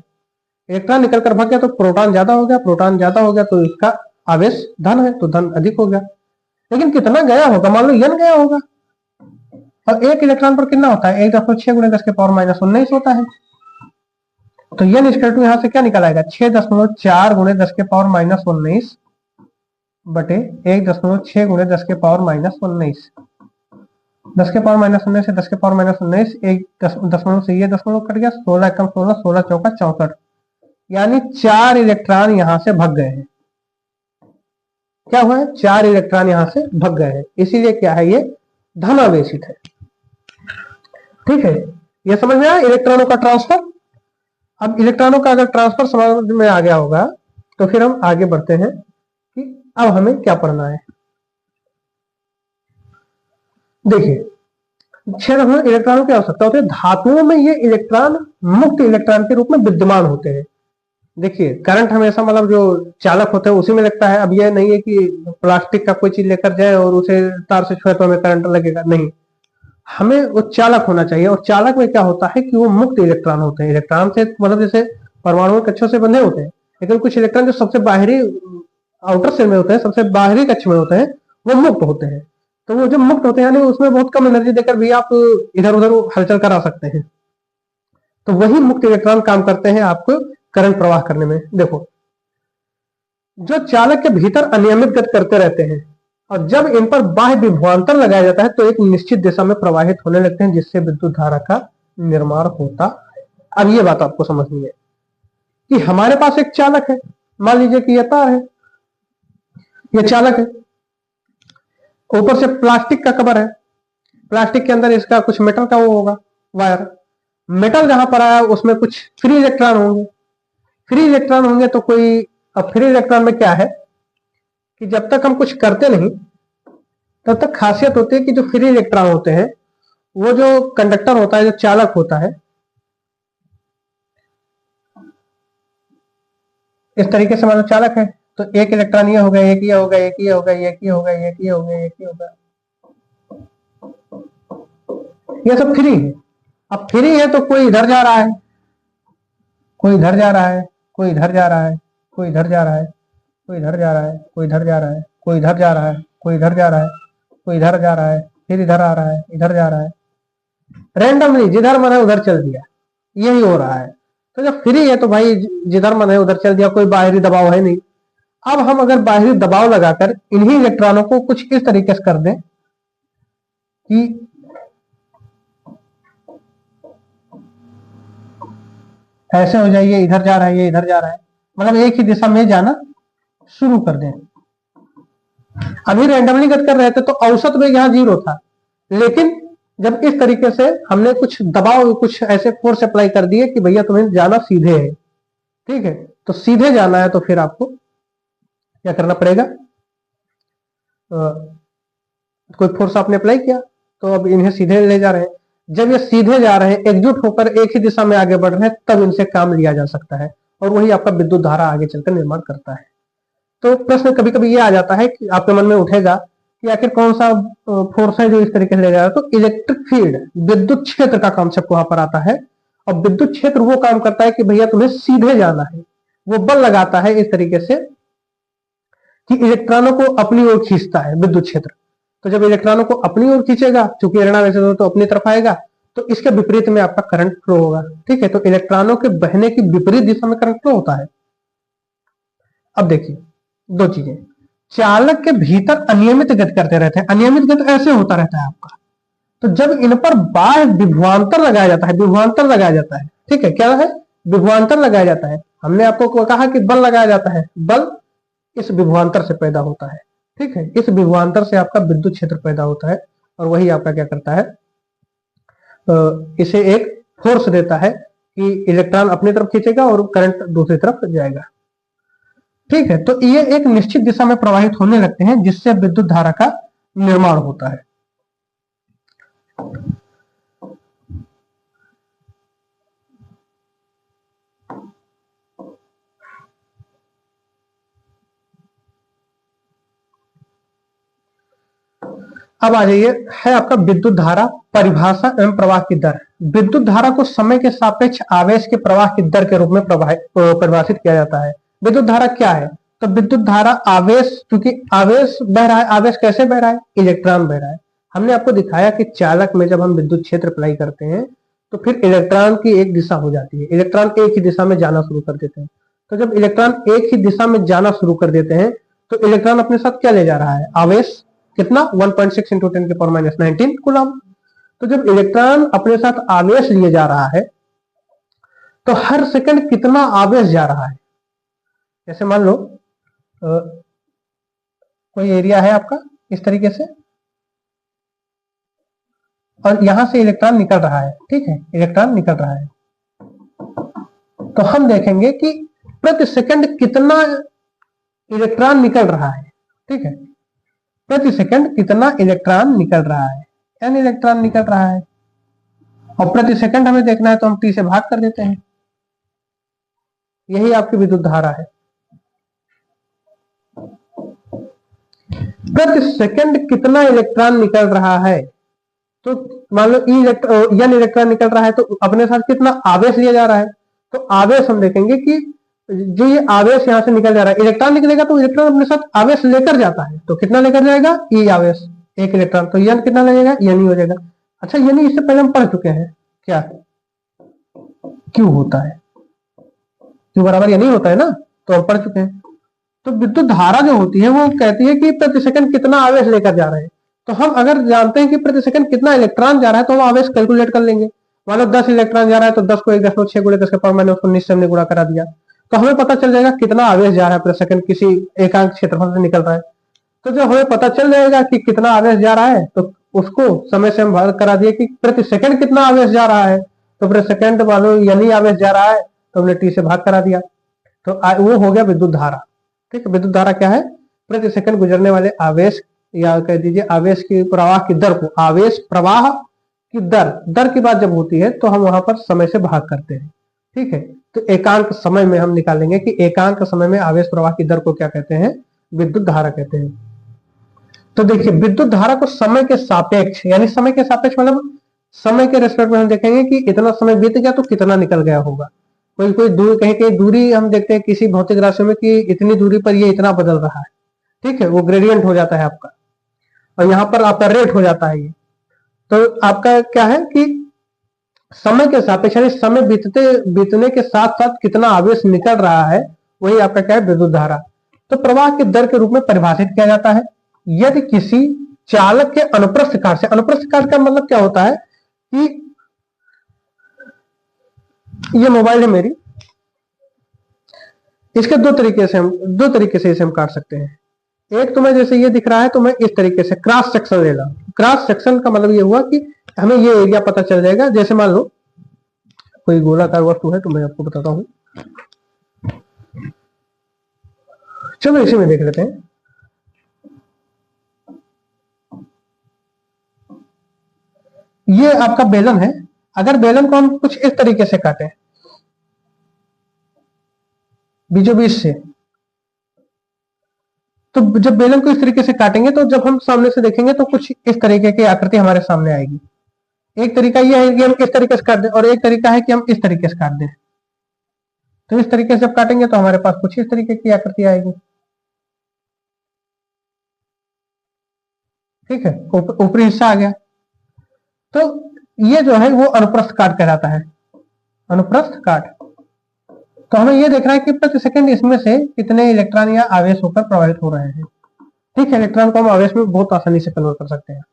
इलेक्ट्रॉन निकलकर भाग गया तो प्रोटॉन ज्यादा हो गया, प्रोटॉन ज्यादा हो गया तो इसका आवेश धन है, तो धन अधिक हो गया। लेकिन कितना गया होगा? मान लो n गया होगा, और एक इलेक्ट्रॉन पर कितना होता है? 1.6 गुणे 10 के पावर माइनस 19 होता है। तो n इक्वल टू यहां से क्या निकल आएगा? 6.4 गुणे 10 के पावर माइनस 19 बटे 1.6 गुणे 10 के पावर माइनस 19। 10 के पावर माइनस 19 से 10 के पावर माइनस 19, एक दशमलव से ये दशमलव कट गया, 16 एकम 16, 16 चौका 64, यानी 4 इलेक्ट्रॉन यहां से भाग गए हैं। क्या हुआ है? 4 इलेक्ट्रॉन यहां से भाग गए हैं, इसीलिए क्या है, ये धनावेशित है। ठीक है, ये समझ में आया इलेक्ट्रॉनों का ट्रांसफर। अब इलेक्ट्रॉनों का अगर ट्रांसफर समझ में आ गया होगा तो फिर हम आगे बढ़ते हैं कि अब हमें क्या पढ़ना है। देखिए, क्षेत्र में इलेक्ट्रॉनों की आवश्यकता होती है। धातुओं में ये इलेक्ट्रॉन मुक्त इलेक्ट्रॉन के रूप में विद्यमान होते हैं। देखिए, करंट हमेशा मतलब जो चालक होते हैं उसी में लगता है। अब ये नहीं है कि प्लास्टिक का कोई चीज लेकर जाए और उसे तार से छुए तो हमें करंट लगेगा, नहीं, हमें वो चालक होना चाहिए। और चालक में क्या होता है कि वो मुक्त इलेक्ट्रॉन होते हैं। इलेक्ट्रॉन से मतलब जैसे परमाणु कक्षों से बंधे होते हैं, लेकिन कुछ इलेक्ट्रॉन जो सबसे बाहरी आउटर सेल में होते हैं, सबसे बाहरी कक्ष में होते हैं, वो मुक्त होते हैं। तो वो जो मुक्त होते हैं यानी उसमें बहुत कम एनर्जी देकर भी आप इधर उधर हलचल करा सकते हैं। तो वही मुक्त इलेक्ट्रॉन काम करते हैं आपको करंट प्रवाह करने में। देखो, जो चालक के भीतर अनियमित गति करते रहते हैं और जब इन पर बाह्य विभवांतर लगाया जाता है तो एक निश्चित दिशा में प्रवाहित होने लगते हैं, जिससे विद्युत धारा का निर्माण होता है। अब ये बात आपको समझनी है कि हमारे पास एक चालक है, मान लीजिए कि यह तार है, यह चालक है, ऊपर से प्लास्टिक का कवर है, प्लास्टिक के अंदर इसका कुछ मेटल का वो होगा वायर। मेटल जहां पर आया उसमें कुछ फ्री इलेक्ट्रॉन होंगे। फ्री इलेक्ट्रॉन होंगे तो कोई, अब फ्री इलेक्ट्रॉन में क्या है कि जब तक हम कुछ करते नहीं तब तक खासियत होती है कि जो फ्री इलेक्ट्रॉन होते हैं वो जो कंडक्टर होता है, जो चालक होता है, इस तरीके से मानो चालक है तो एक इलेक्ट्रॉन ये होगा, एक ये होगा, एक ये होगा, एक ये होगा, एक ये होगा, एक ये होगा, ये सब फ्री है। अब फ्री है तो कोई इधर जा रहा है, कोई इधर जा रहा है, कोई इधर जा रहा है, कोई इधर जा रहा है, कोई इधर जा रहा है, कोई इधर जा रहा है, कोई इधर जा रहा है, कोई इधर जा रहा है, कोई इधर जा रहा है, फिर इधर आ रहा है, इधर जा रहा है, रैंडमली जिधर मन है उधर चल दिया, यही हो रहा है। तो जब फ्री है तो भाई जिधर मन है उधर चल दिया, कोई बाहरी दबाव है नहीं। अब हम अगर बाहरी दबाव लगाकर इन्हीं इलेक्ट्रॉनों को कुछ इस तरीके से कर दें कि ऐसे हो जाइए, इधर जा रहा है, ये इधर जा रहा है, मतलब एक ही दिशा में जाना शुरू कर दें। अभी रैंडमली गति कर रहे थे तो औसत वेग यहाँ 0 था, लेकिन जब इस तरीके से हमने कुछ दबाव, कुछ ऐसे फोर्स अप्लाई कर दिए कि भैया तुम्हें जाना सीधे है, ठीक है, तो सीधे जाना है तो फिर आपको क्या करना पड़ेगा, कोई फोर्स आपने अप्लाई किया तो अब इन्हें सीधे ले जा रहे हैं। जब ये सीधे जा रहे हैं, एकजुट होकर एक ही दिशा में आगे बढ़ रहे हैं, तब इनसे काम लिया जा सकता है और वही आपका विद्युत धारा आगे चलकर निर्माण करता है। तो प्रश्न कभी कभी ये आ जाता है कि आपके मन में उठेगा कि आखिर कौन सा फोर्स है जो इस तरीके से ले जा रहा है। तो इलेक्ट्रिक फील्ड, विद्युत क्षेत्र का कॉन्सेप्ट वहां पर आता है। और विद्युत क्षेत्र वो काम करता है कि भैया तुम्हें सीधे जाना है, वो बल लगाता है इस तरीके से कि इलेक्ट्रॉनों को अपनी ओर खींचता है विद्युत क्षेत्र। तो जब इलेक्ट्रॉनों को अपनी ओर खींचेगा, चूंकि ऋणावेशित तो अपनी तरफ आएगा, तो इसके विपरीत में आपका करंट फ्लो होगा, ठीक है। तो इलेक्ट्रॉनों के बहने की विपरीत दिशा में करंट फ्लो होता है। अब देखिए दो चीजें, चालक के भीतर अनियमित गति करते रहते हैं। अनियमित गति ऐसे होता रहता है आपका, तो जब इन पर बाह्य विभवांतर लगाया जाता है, विभवांतर लगाया जाता है, ठीक है, क्या है, विभवांतर लगाया जाता है। हमने आपको कहा कि बल लगाया जाता है, बल इस विभवांतर से पैदा होता है, ठीक है। इस विभवांतर से आपका विद्युत क्षेत्र पैदा होता है और वही आपका क्या करता है, इसे एक फोर्स देता है कि इलेक्ट्रॉन अपनी तरफ खींचेगा और करंट दूसरी तरफ जाएगा, ठीक है। तो ये एक निश्चित दिशा में प्रवाहित होने लगते हैं, जिससे विद्युत धारा का निर्माण होता है। अब आ जाइए, है आपका विद्युत धारा, परिभाषा एवं प्रवाह की दर। विद्युत धारा को समय के सापेक्ष आवेश के प्रवाह की दर के रूप में परिभाषित किया जाता है। विद्युत धारा क्या है, तो विद्युत धारा आवेश, क्योंकि आवेश बह रहा है, आवेश कैसे बह रहा है, इलेक्ट्रॉन बह रहा है। हमने आपको दिखाया कि चालक में जब हम विद्युत क्षेत्र अप्लाई करते हैं तो फिर इलेक्ट्रॉन की एक दिशा हो जाती है, इलेक्ट्रॉन एक ही दिशा में जाना शुरू कर देते हैं। तो जब इलेक्ट्रॉन एक ही दिशा में जाना शुरू कर देते हैं तो इलेक्ट्रॉन अपने साथ क्या ले जा रहा है, आवेश, कितना 1.6 इंटू 10⁻⁻19 कूलम। तो जब इलेक्ट्रॉन अपने साथ आवेश लिए जा रहा है तो हर सेकंड कितना आवेश जा रहा है। जैसे मान लो कोई एरिया है आपका इस तरीके से और यहां से इलेक्ट्रॉन निकल रहा है, ठीक है, इलेक्ट्रॉन निकल रहा है। तो हम देखेंगे कि प्रति सेकंड कितना इलेक्ट्रॉन निकल रहा है, ठीक है, प्रति सेकंड कितना इलेक्ट्रॉन निकल रहा है, n इलेक्ट्रॉन निकल रहा है। और प्रति सेकंड हमें देखना है तो हम t से भाग कर देते हैं। यही आपकी विद्युत धारा है। प्रति सेकंड कितना इलेक्ट्रॉन निकल रहा है, तो मान लो n इलेक्ट्रॉन निकल रहा है तो अपने साथ कितना आवेश लिया जा रहा है। तो आवेश हम देखेंगे कि जो ये आवेश यहां से निकल जा रहा है, इलेक्ट्रॉन निकलेगा तो इलेक्ट्रॉन अपने साथ आवेश लेकर जाता है, तो कितना लेकर जाएगा, e आवेश, एक इलेक्ट्रॉन, तो n कितना लगेगा, n हो जाएगा। अच्छा, यानी इससे पहले हम पढ़ चुके हैं क्या, Q होता है, Q बराबर यानी होता है ना, तो हम पढ़ चुके हैं। तो विद्युत धारा जो होती है वो कहती है कि प्रति सेकंड कितना आवेश लेकर जा रहे हैं। तो हम अगर जानते हैं कि प्रति सेकंड कितना इलेक्ट्रॉन जा रहा है तो हम आवेश कैलकुलेट कर लेंगे। मान लो 10 इलेक्ट्रॉन जा रहा है तो 10 को 1.6 गुणे 10⁻⁻19 से हमने गुणा करा दिया, तो हमें पता चल जाएगा कितना आवेश जा रहा है प्रति सेकंड किसी एकांक क्षेत्रफल से निकल रहा है। तो जब हमें पता चल जाएगा कि कितना आवेश जा रहा है तो उसको समय से हम भाग करा दिए कि प्रति सेकंड कितना आवेश जा रहा है। तो प्रति सेकंड मान लो यानी आवेश जा रहा है तो हमने टी से भाग करा दिया, तो वो हो गया विद्युत धारा। ठीक है, विद्युत धारा क्या है, प्रति सेकंड गुजरने वाले आवेश या कह दीजिए आवेश की प्रवाह की दर को, आवेश प्रवाह की दर की बात जब होती है तो हम वहां पर समय से भाग करते हैं। ठीक है, तो एकांक समय में हम निकालेंगे कि एकांक समय में आवेश प्रवाह की दर को क्या कहते हैं, विद्युत धारा कहते हैं। तो देखिए विद्युत धारा को समय के सापेक्ष, यानी समय के सापेक्ष मतलब समय के रेस्पेक्ट में हम देखेंगे कि इतना समय बीत गया तो कितना निकल गया होगा। कोई दूर कहीं दूरी हम देखते हैं किसी भौतिक राशि में कि इतनी दूरी पर ये इतना बदल रहा है, ठीक है, वो ग्रेडियंट हो जाता है आपका, और यहाँ पर आपका रेट हो जाता है ये। तो आपका क्या है कि समय के सापेक्ष यानी समय बीतने के साथ साथ कितना आवेश निकल रहा है, वही आपका क्या है, विद्युत धारा। तो प्रवाह की दर के रूप में परिभाषित किया जाता है यदि किसी चालक के अनुप्रस्थ काट से, अनुप्रस्थ काट का मतलब क्या होता है कि ये मोबाइल है मेरी, इसके दो तरीके से इसे हम काट सकते हैं। एक तो मैं जैसे ये दिख रहा है तो मैं इस तरीके से क्रॉस सेक्शन ले रहा हूं। क्रॉस सेक्शन का मतलब ये हुआ कि हमें ये एरिया पता चल जाएगा। जैसे मान लो कोई गोलाकार वस्तु है तो मैं आपको बताता हूं, चलो इसी में देख लेते हैं। ये आपका बेलन है, अगर बेलन को हम कुछ इस तरीके से काटें बीचों बीच से, तो जब बेलन को इस तरीके से काटेंगे तो जब हम सामने से देखेंगे तो कुछ इस तरीके की आकृति हमारे सामने आएगी। एक तरीका यह है कि हम इस तरीके से काट दें और एक तरीका है कि हम इस तरीके से काट दें। तो इस तरीके से जब काटेंगे तो हमारे पास कुछ इस तरीके की आकृति आएगी। ठीक है, ऊपरी हिस्सा आ गया। तो ये जो है वो अनुप्रस्थ काट कहलाता है, अनुप्रस्थ काट। तो हमें ये देखना है कि प्रति सेकंड इसमें से कितने इलेक्ट्रॉन या आवेश होकर प्रवाहित हो रहे हैं। ठीक है, इलेक्ट्रॉन को हम आवेश में बहुत आसानी से कन्वर्ट कर सकते हैं।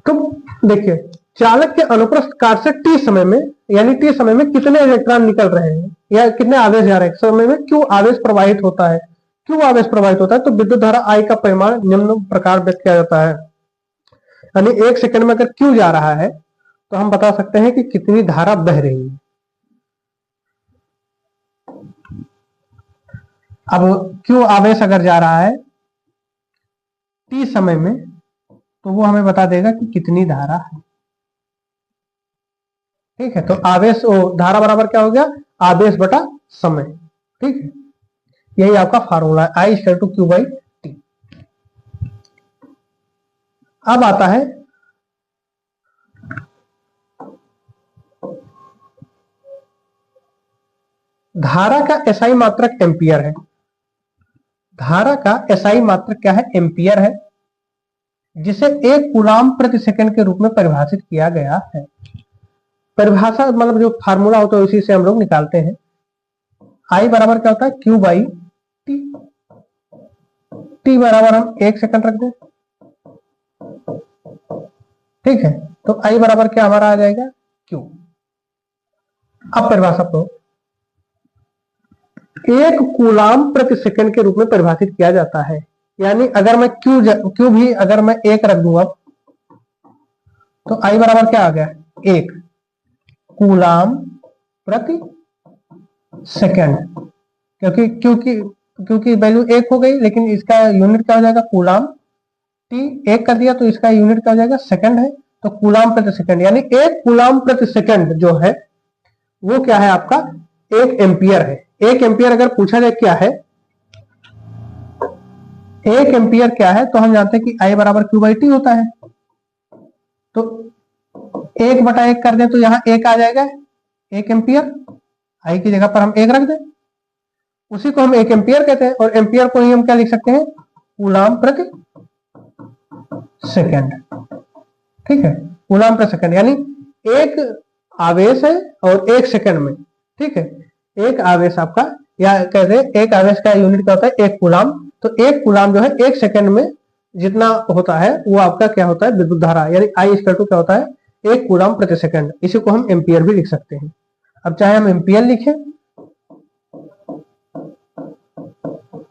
तो देखिए चालक के अनुप्रस्थ काट से टी समय में, यानी टी समय में कितने इलेक्ट्रॉन निकल रहे हैं या कितने आवेश जा रहे हैं, समय में क्यों आवेश प्रवाहित होता है, क्यों आवेश प्रवाहित होता है। तो विद्युत धारा आई का परिमाण निम्न प्रकार व्यक्त किया जाता है। यानी एक सेकंड में अगर क्यू जा रहा है तो हम बता सकते हैं कि कितनी धारा बह रही है। अब क्यू आवेश अगर जा रहा है टी समय में तो वो हमें बता देगा कि कितनी धारा है। ठीक है, तो आवेश धारा बराबर क्या हो गया, आवेश बटा समय। ठीक है, यही आपका फार्मूला है, I equal to Q by T. अब आता है धारा का एसआई मात्रक एम्पियर है। धारा का एसआई मात्रक क्या है, एम्पियर है, जिसे 1 कूलाम प्रति सेकंड के रूप में परिभाषित किया गया है। परिभाषा मतलब जो फार्मूला होता है उसी से हम लोग निकालते हैं। आई बराबर क्या होता है, क्यू बाई टी। टी बराबर हम 1 सेकंड रख दें, ठीक है। तो आई बराबर क्या हमारा आ जाएगा, क्यू। अब परिभाषा को 1 कूलाम प्रति सेकंड के रूप में परिभाषित किया जाता है। यानी अगर मैं क्यू भी अगर मैं 1 रख दूंगा तो आई बराबर क्या आ गया, 1 कूलाम प्रति सेकंड, क्योंकि वैल्यू 1 हो गई, लेकिन इसका यूनिट क्या हो जाएगा, कूलाम। टी 1 कर दिया तो इसका यूनिट क्या हो जाएगा, सेकंड है, तो कूलाम प्रति सेकंड, यानी 1 कूलाम प्रति सेकंड जो है वो क्या है आपका, 1 एम्पियर है। 1 एम्पियर अगर पूछा जाए क्या है, 1 एम्पियर क्या है, तो हम जानते हैं कि आई बराबर क्यू बाई टी होता है। तो 1/1 कर दें तो यहां 1 आ जाएगा, 1 एम्पियर। आई की जगह पर हम 1 रख दें, उसी को हम 1 एम्पियर कहते हैं। और एम्पियर को ही हम क्या लिख सकते हैं, कूलाम प्रति सेकंड, ठीक है। कूलाम प्रति सेकंड यानी एक आवेश है और 1 सेकंड में, ठीक है। एक आवेश आपका, या कहते हैं एक आवेश का यूनिट क्या होता है, 1 कूलाम। तो 1 कूलाम जो है 1 सेकंड में जितना होता है वो आपका क्या होता है, विद्युत धारा। यानी आई इक्वल टू क्या होता है, 1 कूलाम प्रति सेकंड। इसी को हम एम्पियर भी लिख सकते हैं। अब चाहे हम एम्पियर लिखें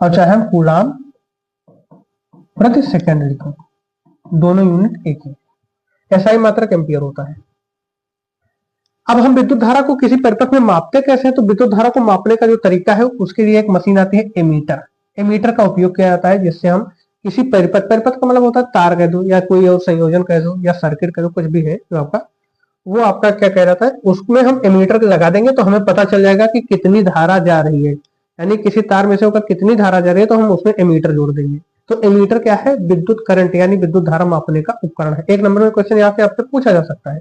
और चाहे हम कूलाम प्रति सेकंड लिखें, दोनों यूनिट एक ही। ऐसा ही मात्रक एम्पियर होता है। अब हम विद्युत धारा को किसी परिपथ में मापते कैसे हैं, तो विद्युत धारा को मापने का जो तरीका है उसके लिए एक मशीन आती है, एमीटर। एमीटर का उपयोग किया जाता है, जिससे हम किसी परिपथ का मतलब होता है तार कह दो या कोई और संयोजन कह दो या सर्किट कह दो, कुछ भी है जो आपका, वो आपका क्या कह रहा है, उसमें हम एमीटर लगा देंगे तो हमें पता चल जाएगा कि कितनी धारा जा रही है। यानी किसी तार में से होकर कितनी धारा जा रही है तो हम उसमें एमीटर जोड़ देंगे। तो एमीटर क्या है, विद्युत करंट यानी विद्युत धारा मापने का उपकरण है। 1 नंबर में क्वेश्चन यहाँ से आपसे पूछा जा सकता है।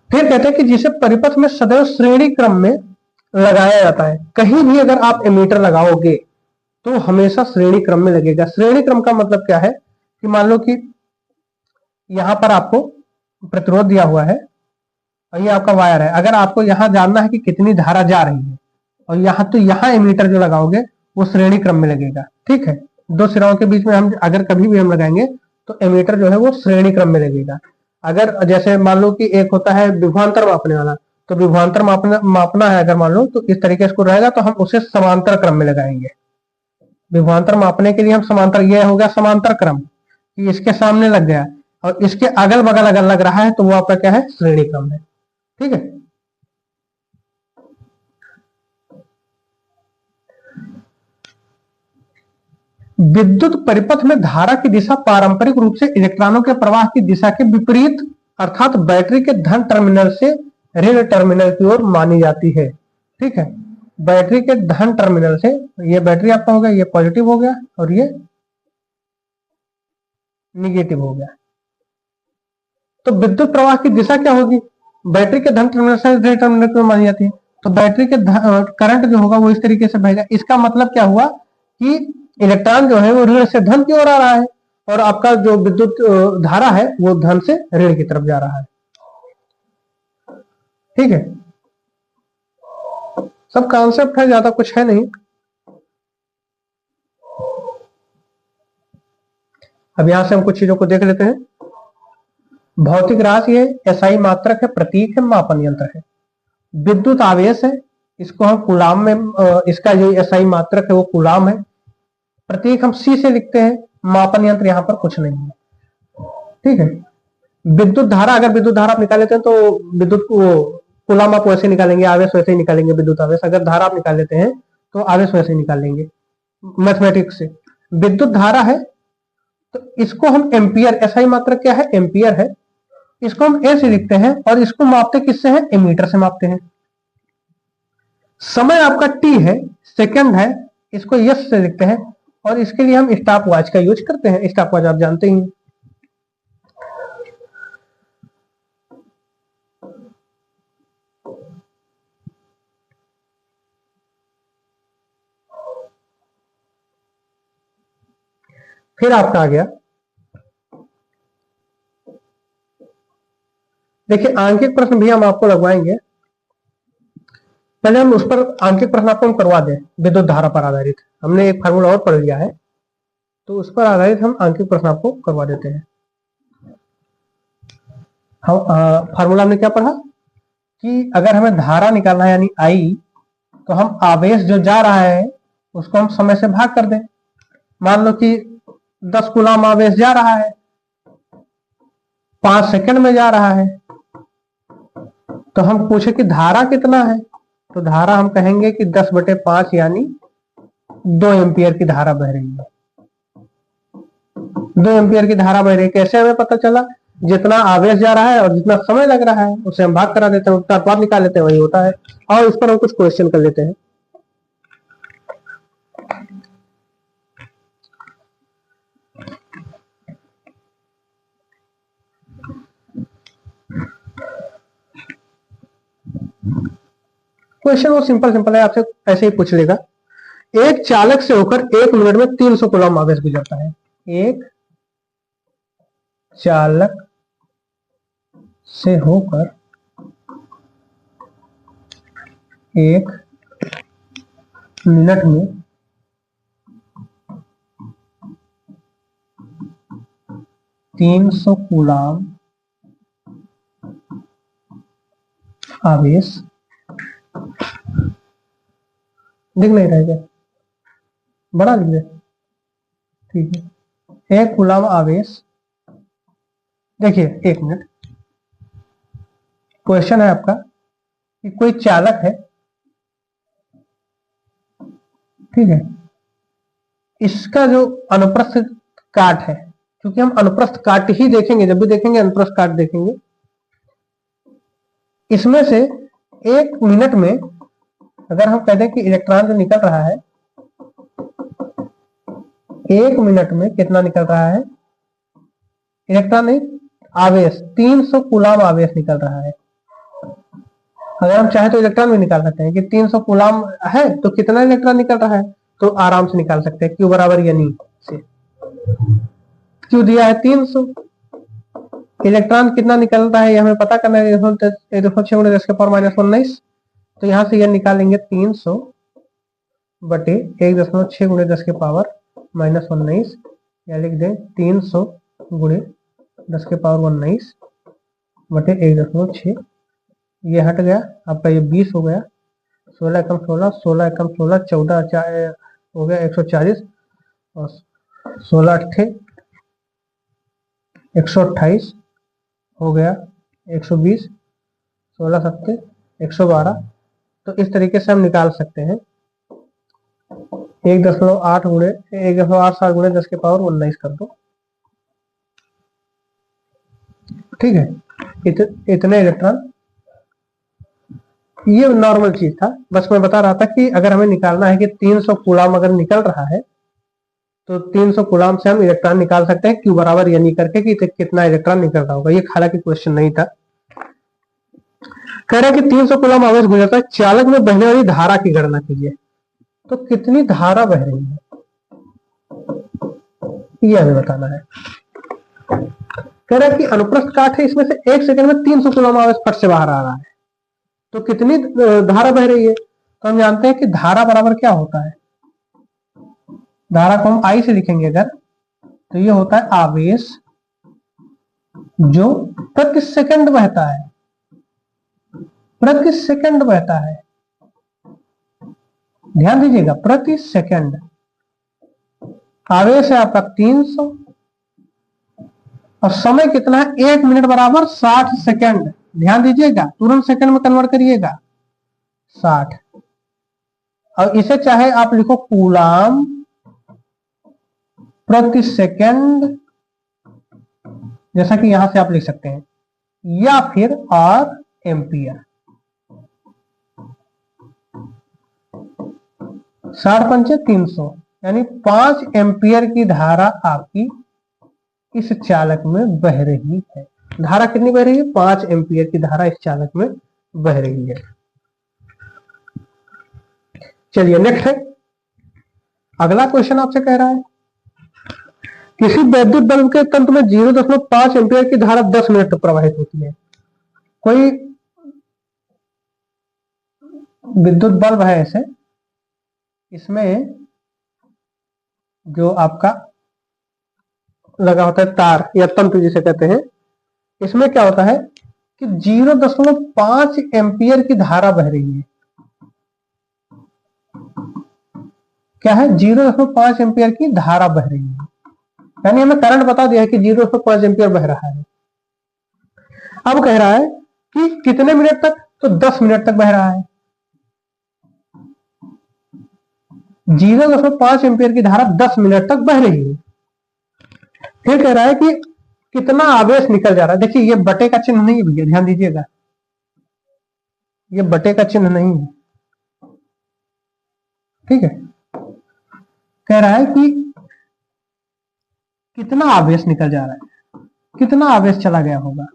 फिर कहते हैं कि जिसे परिपथ में सदैव श्रेणी क्रम में लगाया जाता है। कहीं भी अगर आप एमीटर लगाओगे तो हमेशा श्रेणी क्रम में लगेगा। श्रेणी क्रम का मतलब क्या है कि मान लो कि यहां पर आपको प्रतिरोध दिया हुआ है और ये आपका वायर है। अगर आपको यहां जानना है कि कितनी धारा जा रही है और यहां, तो यहां एमीटर जो लगाओगे वो श्रेणी क्रम में लगेगा, ठीक है। दो सिराओं के बीच में हम अगर कभी भी हम लगाएंगे तो एमीटर जो है वो श्रेणी क्रम में लगेगा। अगर जैसे मान लो कि एक होता है विभवांतर मापने वाला, तो विभवांतर मापना है अगर मान लो, तो इस तरीके से रहेगा तो हम उसे समांतर क्रम में लगाएंगे। विभवांतर मापने के लिए हम समांतर, ये हो गया समांतर क्रम कि इसके सामने लग गया और इसके अगल बगल अगर लग रहा है तो वो आपका क्या है, श्रेणी क्रम है, ठीक है। विद्युत परिपथ में धारा की दिशा पारंपरिक रूप से इलेक्ट्रॉनों के प्रवाह की दिशा के विपरीत, अर्थात बैटरी के धन टर्मिनल से ऋण टर्मिनल की ओर मानी जाती है, ठीक है। बैटरी के धन टर्मिनल से, ये बैटरी आपका हो गया, ये पॉजिटिव हो गया और ये निगेटिव हो गया। तो विद्युत प्रवाह की दिशा क्या होगी, बैटरी के धन टर्मिनल से ऋण टर्मिनल की ओर मानी जाती है। तो बैटरी के करंट जो होगा वो इस तरीके से बहेगा। इसका मतलब क्या हुआ कि इलेक्ट्रॉन जो है वो ऋण से धन की ओर आ रहा है और आपका जो विद्युत धारा है वो धन से ऋण की तरफ जा रहा है, ठीक है। सब कॉन्सेप्ट है, ज्यादा कुछ है नहीं। अब यहां से हम कुछ चीजों को देख लेते हैं। भौतिक राशि है, एसआई मात्रक है, प्रतीक है, मापन यंत्र है। विद्युत आवेश है, इसको हम कूलाम में, इसका जो एसआई मात्रक है वो कूलाम है। प्रतीक हम सी से लिखते हैं। मापन यंत्र यहां पर कुछ नहीं है, ठीक है। विद्युत धारा, अगर विद्युत धारा आप निकाल लेते हैं तो विद्युत कूलाम आप वैसे निकालेंगे, आवेश वैसे ही निकालेंगे। विद्युत आवेश अगर धारा आप निकाल लेते हैं तो आवेश वैसे ही निकालेंगे मैथमेटिक्स से। विद्युत धारा है तो इसको हम एम्पियर, एसआई मात्रक क्या है, एम्पियर है। इसको हम ए से लिखते हैं और इसको मापते किससे हैं, एमीटर से मापते हैं। समय आपका टी है, सेकंड है, इसको यस से लिखते हैं और इसके लिए हम स्टॉप वॉच का यूज करते हैं। स्टॉप वॉच आप जानते ही। फिर आपका आ गया, देखिए आंकिक प्रश्न भी हम आपको लगवाएंगे। पहले हम उस पर आंकिक प्रश्न आपको हम करवा दें, विद्युत धारा पर आधारित। हमने एक फार्मूला और पढ़ लिया है, तो उस पर आधारित हम आंकिक प्रश्न आपको करवा देते हैं। हम फार्मूला हमने क्या पढ़ा कि अगर हमें धारा निकालना है यानी आई, तो हम आवेश जो जा रहा है उसको हम समय से भाग कर दें। मान लो कि 10 कूलम आवेश जा रहा है, 5 सेकंड में जा रहा है, तो हम पूछे कि धारा कितना है, तो धारा हम कहेंगे कि 10/5 यानी 2 एम्पियर की धारा बह रही है। 2 एम्पियर की धारा बह रही है। कैसे हमें पता चला? जितना आवेश जा रहा है और जितना समय लग रहा है उसे हम भाग करा देते हैं, उसका अनुपात निकाल लेते हैं, वही होता है। और इस पर हम कुछ क्वेश्चन कर लेते हैं। क्वेश्चन वो सिंपल है, आपसे ऐसे ही पूछ लेगा। एक चालक से होकर 1 मिनट में 300 कूलम आवेश गुजरता है। एक चालक से होकर 1 मिनट में 300 कूलम आवेश, दिख नहीं रहा है क्या? बड़ा लिख दे, ठीक है। 1 कूलम आवेश, देखिए 1 मिनट। क्वेश्चन है आपका कि कोई चालक है, ठीक है, इसका जो अनुप्रस्थ काट है, क्योंकि हम अनुप्रस्थ काट ही देखेंगे, जब भी देखेंगे अनुप्रस्थ काट देखेंगे, इसमें से 1 मिनट में अगर हम कहते हैं कि इलेक्ट्रॉन जो निकल रहा है 1 मिनट में कितना निकल रहा है, इलेक्ट्रॉन नहीं, आवेश 300 कूलम आवेश निकल रहा है। अगर हम चाहे तो इलेक्ट्रॉन भी निकाल सकते हैं कि 300 कूलम है तो कितना इलेक्ट्रॉन निकल रहा है, तो आराम से निकाल सकते हैं। क्यू बराबर यानी से क्यू दिया है 300, इलेक्ट्रॉन कितना निकल रहा है ये हमें पता करना है, 1.6 × 10⁻⁻19। तो यहां से यह निकालेंगे 300 बटे 1.6 × 10⁻⁻19, या लिख दें 300 × 10⁻⁻19 बटे 1.6। ये हट गया आपका, ये 20 हो गया, 16 एकम 16, 16 एकम 16, 14 हो गया 140, और 16 अट्ठे 128 हो गया 120, 16 सत्ते 112। तो इस तरीके से हम निकाल सकते हैं 1.8 गुणे 1.87 गुणे 10⁻19 कर दो, ठीक है। इतने इलेक्ट्रॉन, ये नॉर्मल चीज था, बस मैं बता रहा था कि अगर हमें निकालना है कि 300 कूलम अगर निकल रहा है तो 300 कूलम से हम इलेक्ट्रॉन निकाल सकते हैं, क्यू बराबर यानी करके कि कितना इलेक्ट्रॉन निकल रहा होगा। ये हालांकि क्वेश्चन नहीं था। कह रहा है कि 300 कूलम आवेश गुजरता है, चालक में बहने वाली धारा की गणना कीजिए। तो कितनी धारा बह रही है ये हमें बताना है। कह रहा है कि अनुप्रस्थ काट है, इसमें से 1 सेकंड में 300 कूलम आवेश फट से बाहर आ रहा है, तो कितनी धारा बह रही है। तो हम जानते हैं कि धारा बराबर क्या होता है, धारा को हम आई से लिखेंगे अगर, तो ये होता है आवेश जो प्रति सेकंड बहता है, प्रति सेकंड बहता है, ध्यान दीजिएगा, प्रति सेकंड। आवेश है आपका 300 और समय कितना है, 1 मिनट बराबर 60 सेकंड। ध्यान दीजिएगा, तुरंत सेकंड में कन्वर्ट करिएगा 60, और इसे चाहे आप लिखो कूलम प्रति सेकंड, जैसा कि यहां से आप लिख सकते हैं, या फिर और एम्पियर। 60 पंचे 300 यानी 5 एम्पियर की धारा आपकी इस चालक में बह रही है। धारा कितनी बह रही है, 5 एम्पियर की धारा इस चालक में बह रही है। चलिए नेक्स्ट है, अगला क्वेश्चन आपसे कह रहा है किसी वैद्युत बल्ब के तंत्र में 0.5 एम्पियर की धारा 10 मिनट तक प्रवाहित होती है। कोई विद्युत बल्ब है ऐसे, इसमें जो आपका लगा होता है तार या तंतु जिसे कहते हैं, इसमें क्या होता है कि 0.5 एम्पियर की धारा बह रही है। क्या है? 0.5 एम्पियर की धारा बह रही है, यानी हमें करंट बता दिया है कि 0.5 एम्पियर बह रहा है। अब कह रहा है कि कितने मिनट तक, तो 10 मिनट तक बह रहा है। 0.5 एम्पियर की धारा 10 मिनट तक बह रही है। फिर कह रहा है कि कितना आवेश निकल जा रहा है। देखिए ये बटे का चिन्ह नहीं है भैया, ध्यान दीजिएगा, ये बटे का चिन्ह नहीं है, ठीक है। कह रहा है कि कितना आवेश निकल जा रहा है, कितना आवेश चला गया होगा,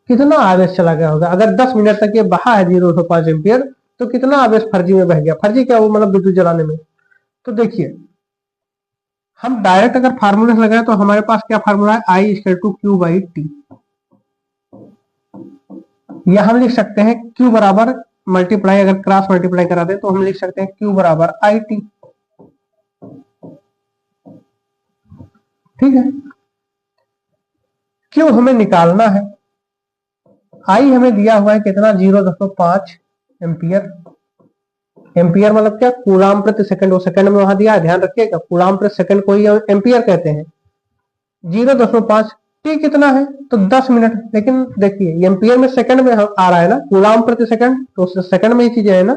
कितना आवेश चला गया होगा। अगर 10 मिनट तक ये बहा है 0.5 एम्पियर, तो कितना आवेश फर्जी में बह गया। फर्जी क्या, वो मतलब विद्युत जलाने में। तो देखिए हम डायरेक्ट अगर फार्मूला लगाए तो हमारे पास क्या फार्मूला है, I = Q/T, या हम लिख सकते हैं Q बराबर मल्टीप्लाई, अगर क्रॉस मल्टीप्लाई करा दे तो हम लिख सकते हैं Q बराबर IT, ठीक है। Q हमें निकालना है, I हमें दिया हुआ है कितना, 0.5 एम्पियर। एम्पियर मतलब क्या, कूलाम प्रति सेकंड, वो सेकंड में वहां दिया है, ध्यान रखिएगा, कूलाम प्रति सेकंड को ही एम्पियर कहते हैं। 0.5 टी कितना है, तो 10 मिनट। लेकिन देखिए एम्पियर में सेकंड में आ रहा है ना, कूलाम प्रति सेकंड, तो सेकंड में ही चीजें है ना,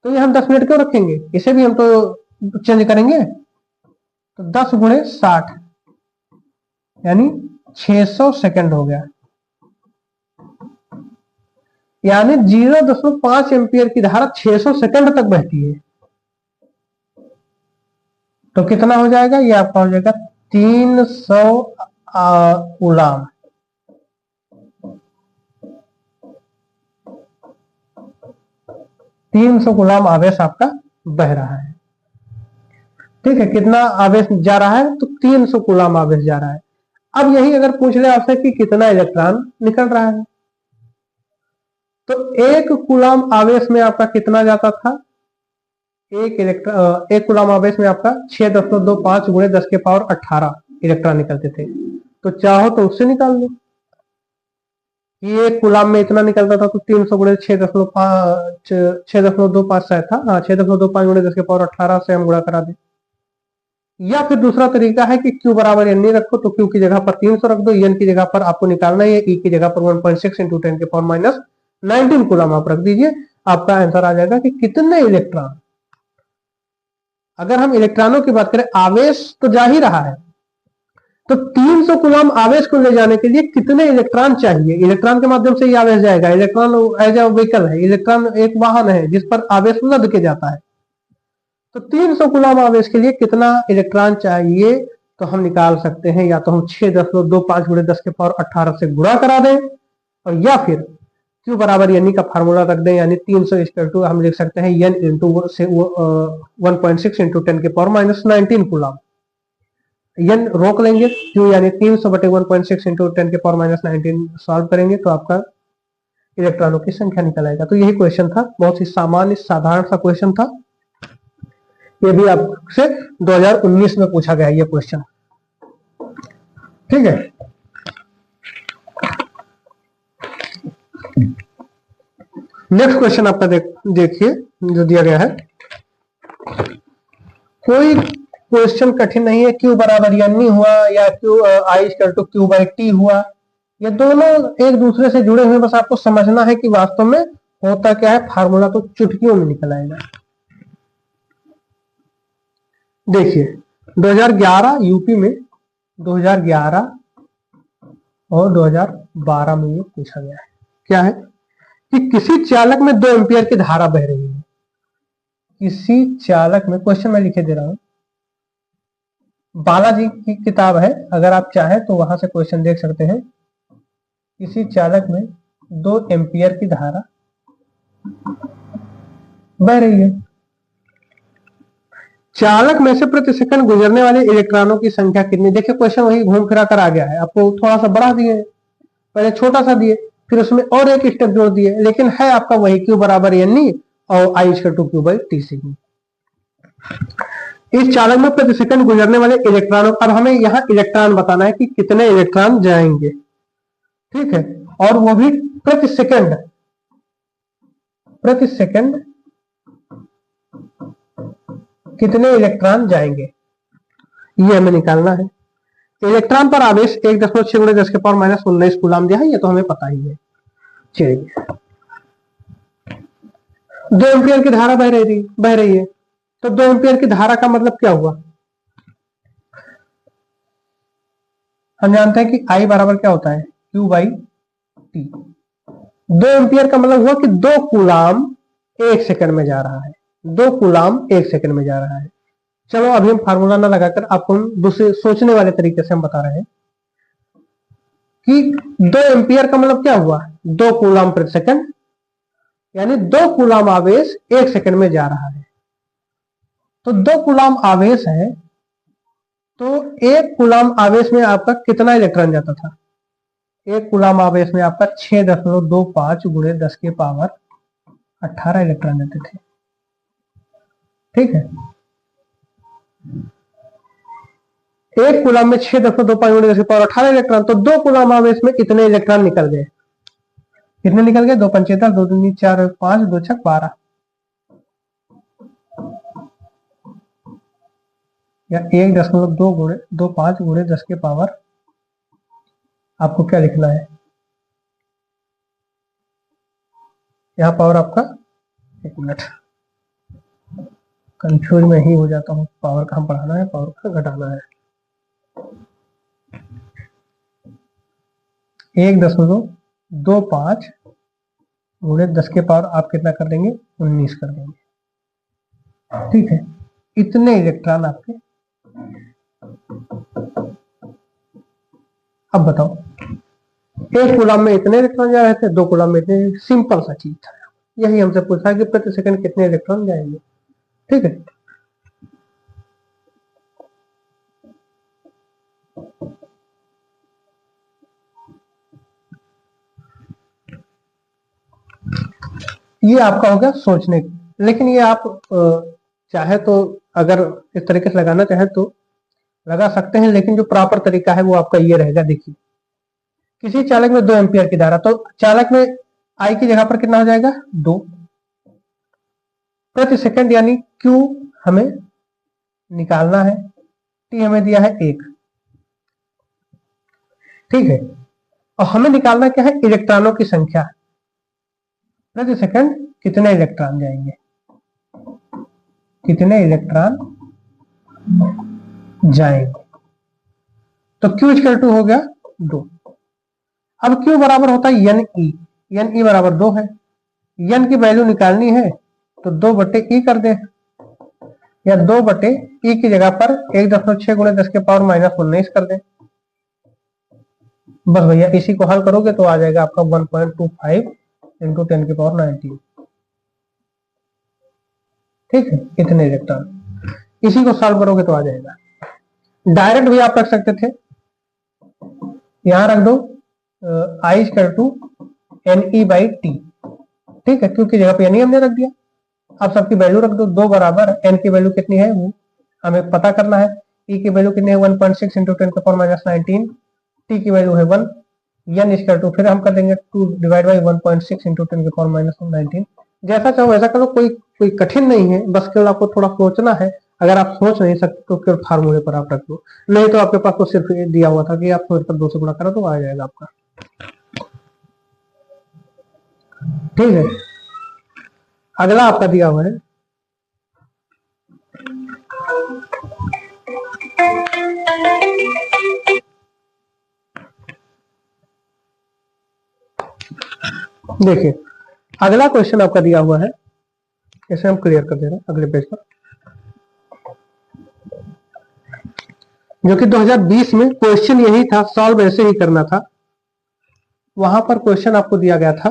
तो ये हम 10 मिनट क्यों रखेंगे, इसे भी हम तो चेंज करेंगे। तो 10 × 60 यानी 600 सेकंड हो गया, यानी 0.5 एम्पियर की धारा 600 सेकंड तक बहती है। तो कितना हो जाएगा, ये आपका हो जाएगा 300 कूलाम। कूलाम आवेश आपका बह रहा है, ठीक है। कितना आवेश जा रहा है, तो 300 कूलाम आवेश जा रहा है। अब यही अगर पूछ ले आपसे कि कितना इलेक्ट्रॉन निकल रहा है, तो 1 कूलाम आवेश में आपका कितना जाता था, एक कूलाम आवेश में आपका 6.25 × 10⁻18 इलेक्ट्रॉन निकलते थे। तो चाहो तो उससे निकाल लो, ये 1 कूलाम में इतना निकलता था, तो 300 × 6.25 शायद था, हाँ 6.25 × 10⁻18 से हम गुणा करा दें। या फिर दूसरा तरीका है कि Q बराबर n नहीं रखो, तो Q की जगह पर 300 रख दो, n की जगह पर आपको निकालना है, E की जगह पर 1.6 × 10⁻19 कूलाम आप रख दीजिए। आपका आंसर आ जाएगा कि कितने इलेक्ट्रॉन, अगर हम इलेक्ट्रॉनों की बात करें, आवेश तो जा ही रहा है, तो 300 कूलाम आवेश को ले जाने के लिए कितने इलेक्ट्रॉन चाहिए। इलेक्ट्रॉन के माध्यम से ही आवेश जाएगा, इलेक्ट्रॉन एज ए व्हीकल है, इलेक्ट्रॉन एक वाहन है जिस पर आवेश लद के जाता है। तो 300 कूलाम आवेश के लिए कितना इलेक्ट्रॉन चाहिए, तो हम निकाल सकते हैं, या तो हम 6.25 × 10⁻18 से गुणा करा दें, और या फिर Q बराबर n का फार्मूला रख दें, यानी 300 = हम लिख सकते हैं n × 1.6 × 10⁻19 कूलाम। n रोक लेंगे, Q यानी 300/1.6 × 10⁻19 सॉल्व करेंगे तो आपका इलेक्ट्रॉनों की संख्या निकल आएगा। तो यही क्वेश्चन था, बहुत ही सामान्य साधारण सा क्वेश्चन था। ये भी आपसे 2019 में पूछा गया ये क्वेश्चन, ठीक है। नेक्स्ट क्वेश्चन आपका देखिए जो दिया गया है, कोई क्वेश्चन कठिन नहीं है। Q बराबर n नहीं हुआ, या I = Q/T हुआ, ये दोनों एक दूसरे से जुड़े हुए, बस आपको समझना है कि वास्तव में होता क्या है। फार्मूला तो चुटकियों में निकल आएगा। देखिए 2011 यूपी में, 2011 और 2012 में ये पूछा गया है। क्या है कि किसी चालक में 2 एम्पियर की धारा बह रही है। किसी चालक में, क्वेश्चन मैं लिखे दे रहा हूं, बालाजी की किताब है, अगर आप चाहें तो वहां से क्वेश्चन देख सकते हैं। किसी चालक में 2 एम्पियर की धारा बह रही है। चालक में से प्रति सेकंड गुजरने वाले इलेक्ट्रॉनों की संख्या कितनी। देखिए क्वेश्चन वही घूम फिरा कर आ गया है, आपको थोड़ा सा बड़ा दिए, पहले छोटा सा दिए, फिर उसमें और एक स्टेप जोड़ दिए, लेकिन है आपका वही Q बराबर NE और I equal to Q by T से। इस चालक में प्रति सेकंड गुजरने वाले इलेक्ट्रॉनों, अब हमें यहाँ इलेक्ट्रॉन बताना है कि कितने इलेक्ट्रॉन जाएंगे, ठीक है, और वो भी प्रति सेकंड कितने इलेक्ट्रॉन जाएंगे, ये हमें निकालना है। इलेक्ट्रॉन पर आवेश 1.6 × 10 के पावर माइनस 19 कूलाम दिया है, ये तो हमें पता ही है। चलिए 2 एम्पियर की धारा बह रही है, तो 2 एम्पियर की धारा का मतलब क्या हुआ, हम जानते हैं कि I बराबर क्या होता है Q बाई T। 2 एम्पियर का मतलब हुआ कि 2 कूलाम 1 सेकंड में जा रहा है, 2 कूलाम 1 सेकंड में जा रहा है। चलो अभी हम फार्मूला ना लगाकर आपको दूसरे सोचने वाले तरीके से हम बता रहे हैं कि 2 एम्पियर का मतलब क्या हुआ, 2 कूलाम प्रति सेकंड, यानी 2 कूलाम आवेश 1 सेकंड में जा रहा है। तो 2 कूलाम आवेश है, तो 1 कूलाम आवेश में आपका कितना इलेक्ट्रॉन जाता था, 1 कूलाम आवेश में आपका 6.25 × 10 के पावर 18 इलेक्ट्रॉन जाते थे, ठीक है। 1 कूलाम में 6.25 × 10 के पावर 18 इलेक्ट्रॉन, तो 2 कूलाम आवेश में इतने इलेक्ट्रॉन निकल गए, कितने निकल गए, 2 पंचे 10, 2 दूनी 4, 5, 2 छक 12, या 1.25 × 10 के पावर, आपको क्या लिखना है यहाँ पावर आपका, एक मिनट कंफ्यूज में ही हो जाता हूँ, पावर का हम बढ़ाना है, पावर का घटाना है। 1.25 × 10 के पावर आप कितना कर देंगे, 19 कर देंगे, ठीक है। इतने इलेक्ट्रॉन आपके, अब बताओ 1 कूलाम में इतने इलेक्ट्रॉन जा रहे थे, 2 कूलाम में इतने, सिंपल सा चीज था, यही हमसे पूछा कि प्रति सेकंड कितने इलेक्ट्रॉन जाएंगे, ठीक है। ये आपका हो गया सोचने की, लेकिन ये आप चाहे तो अगर इस तरीके से लगाना चाहे तो लगा सकते हैं, लेकिन जो प्रॉपर तरीका है वो आपका ये रहेगा। देखिए किसी चालक में 2 एम्पियर की धारा, तो चालक में I की जगह पर कितना हो जाएगा, 2 प्रति सेकंड, यानी Q हमें निकालना है, T हमें दिया है 1, ठीक है, और हमें निकालना क्या है, इलेक्ट्रॉनों की संख्या, प्रति सेकंड कितने इलेक्ट्रॉन जाएंगे, कितने इलेक्ट्रॉन जाएंगे। तो Q इक्वल टू हो गया 2। अब Q बराबर होता है NE, NE बराबर 2 है, N की वैल्यू निकालनी है तो 2/E कर दे, या 2/E की जगह पर 1.6 × 10 के पावर माइनस 19 कर दे। बस भैया इसी को हल करोगे तो आ जाएगा आपका 1.25 × 10 की पावर 19, ठीक है, इतने इलेक्ट्रॉन। इसी को सॉल्व करोगे तो आ जाएगा। डायरेक्ट भी आप रख सकते थे, यहां रख दो I equal to NE by T, ठीक है, क्योंकि जगह पे NE हमने रख दिया। अब सबकी वैल्यू रख दो, 2 बराबर N की वैल्यू कितनी है वो हमें पता करना है, E की वैल्यू कितनी है 1.6 × 10 की पावर माइनस 19, T की वैल्यू है 1, N इक्वल टू फिर हम कर देंगे 2 डिवाइड बाई 1.6 × 10 की पावर माइनस 19। जैसा चाहो वैसा करो, कोई कठिन नहीं है, बस केवल आपको थोड़ा सोचना है। अगर आप सोच नहीं सकते तो केवल फार्मूले पर आप रख दो, नहीं तो आपके पास तो सिर्फ दिया हुआ था कि आप सोच कर 2 से गुणा करो तो आ जाएगा आपका, ठीक है। अगला आपका दिया हुआ है देखिए, अगला क्वेश्चन आपका दिया हुआ है, इसे हम क्लियर कर दे रहे हैं अगले पेज पर, जो कि 2020 में क्वेश्चन यही था, सॉल्व ऐसे ही करना था। वहां पर क्वेश्चन आपको दिया गया था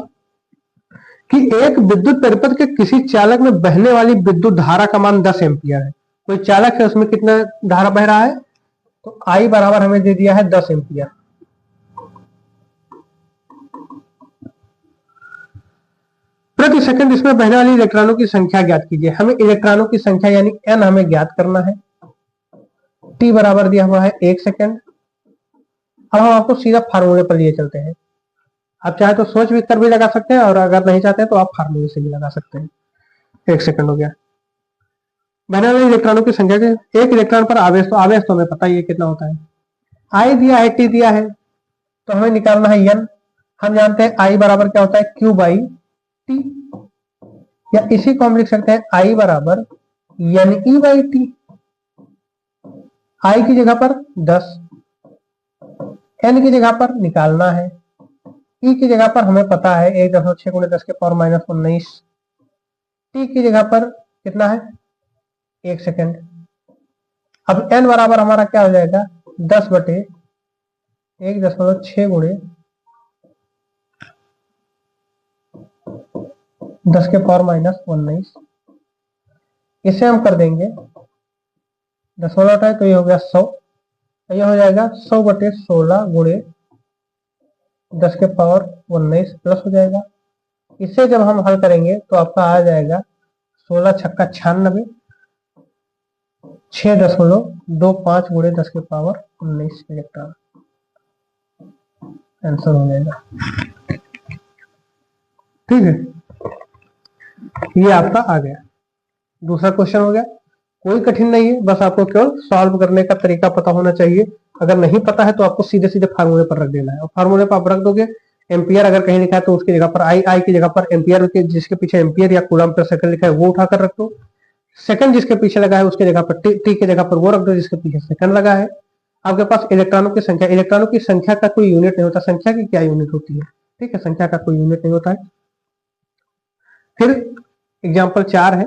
कि एक विद्युत परिपथ के किसी चालक में बहने वाली विद्युत धारा का मान 10 एम्पियर है। कोई चालक है, उसमें कितना धारा बह रहा है, तो I बराबर हमें दे दिया है 10 एम्पियर। सेकंड इसमें बहने वाली इलेक्ट्रॉनों की संख्या ज्ञात कीजिए। हमें इलेक्ट्रॉनों की संख्या यानी n हमें ज्ञात करना है। t बराबर दिया हुआ है 1 सेकंड। अब हम आपको सीधा फार्मूले पर लिए चलते हैं। आप चाहे तो सोच भी कर भी लगा सकते हैं, और अगर नहीं चाहते हैं तो आप फार्मूले से भी लगा सकते हैं। 1 सेकंड हो गया। बहने वाले इलेक्ट्रॉनों की संख्या के एक इलेक्ट्रॉन पर आवेश, तो आवेश तो हमें पता ही है कितना होता है। आई दिया है, टी दिया है, तो हमें निकालना है n। हम जानते हैं आई बराबर क्या होता है, q बाई टी, या इसी को हम लिख सकते हैं आई बराबर एन ई बाई टी। आई की जगह पर 10, एन की जगह पर निकालना है, ई की जगह पर हमें पता है 1.6 × 10 के पावर माइनस 19, टी की जगह पर कितना है 1 सेकेंड। अब एन बराबर हमारा क्या हो जाएगा 10 बटे 1.6 × 10 के पावर माइनस 19। इसे हम कर देंगे 10 है तो ये हो गया 100, तो ये हो जाएगा 100 बटे 16 × 10 के पावर 19 प्लस हो जाएगा। इसे जब हम हल करेंगे तो आपका आ जाएगा 16 छक्का 96, 6.25 × 10 के पावर 19 इलेक्ट्रॉन आंसर हो जाएगा। ठीक है, ये आपका आ गया। दूसरा क्वेश्चन हो गया, कोई कठिन नहीं है, बस आपको केवल सॉल्व करने का तरीका पता होना चाहिए। अगर नहीं पता है तो आपको सीधे सीधे फार्मूले पर रख देना है, और फार्मूले पर आप रख दोगे एम्पियर अगर कहीं लिखा है तो उसकी जगह पर आई, आई की जगह पर एम्पियर के जिसके पीछे एम्पियर या कूलम पर सेकंड लिखा है वो उठाकर रख दो। सेकंड जिसके पीछे लगा है उसके जगह पर टी के जगह पर वो रख दो जिसके पीछे सेकंड लगा है। आपके पास इलेक्ट्रॉनों की संख्या, इलेक्ट्रॉनों की संख्या का कोई यूनिट नहीं होता, संख्या की क्या यूनिट होती है, ठीक है, संख्या का कोई यूनिट नहीं होता है। फिर एग्जाम्पल 4 है,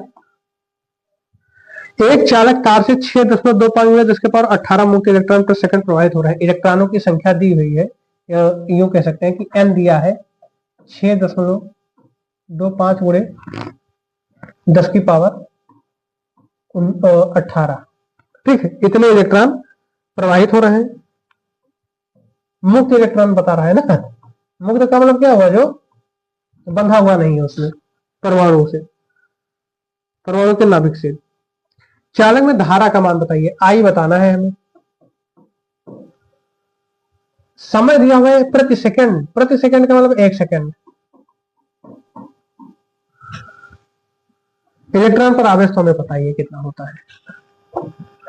एक चालक तार से 6.25 × 10 के पावर 18 मुक्त इलेक्ट्रॉन पर सेकंड प्रवाहित हो रहा है। इलेक्ट्रॉनों की संख्या दी हुई है, यूं कह सकते हैं कि n दिया है 6.25 × 10 की पावर 18, ठीक है, इतने इलेक्ट्रॉन प्रवाहित हो रहे हैं। मुक्त इलेक्ट्रॉन बता रहा है ना, मुक्त का मतलब क्या हुआ, जो बंधा हुआ नहीं है उसमें परमाणु से, परमाणु के नाभिक से। चालक में धारा का मान बताइए, आई बताना है हमें। समय दिया हुआ है प्रति सेकंड, प्रति सेकंड का मतलब 1 सेकंड। इलेक्ट्रॉन पर आवेश तो हमें बताइए कितना होता है।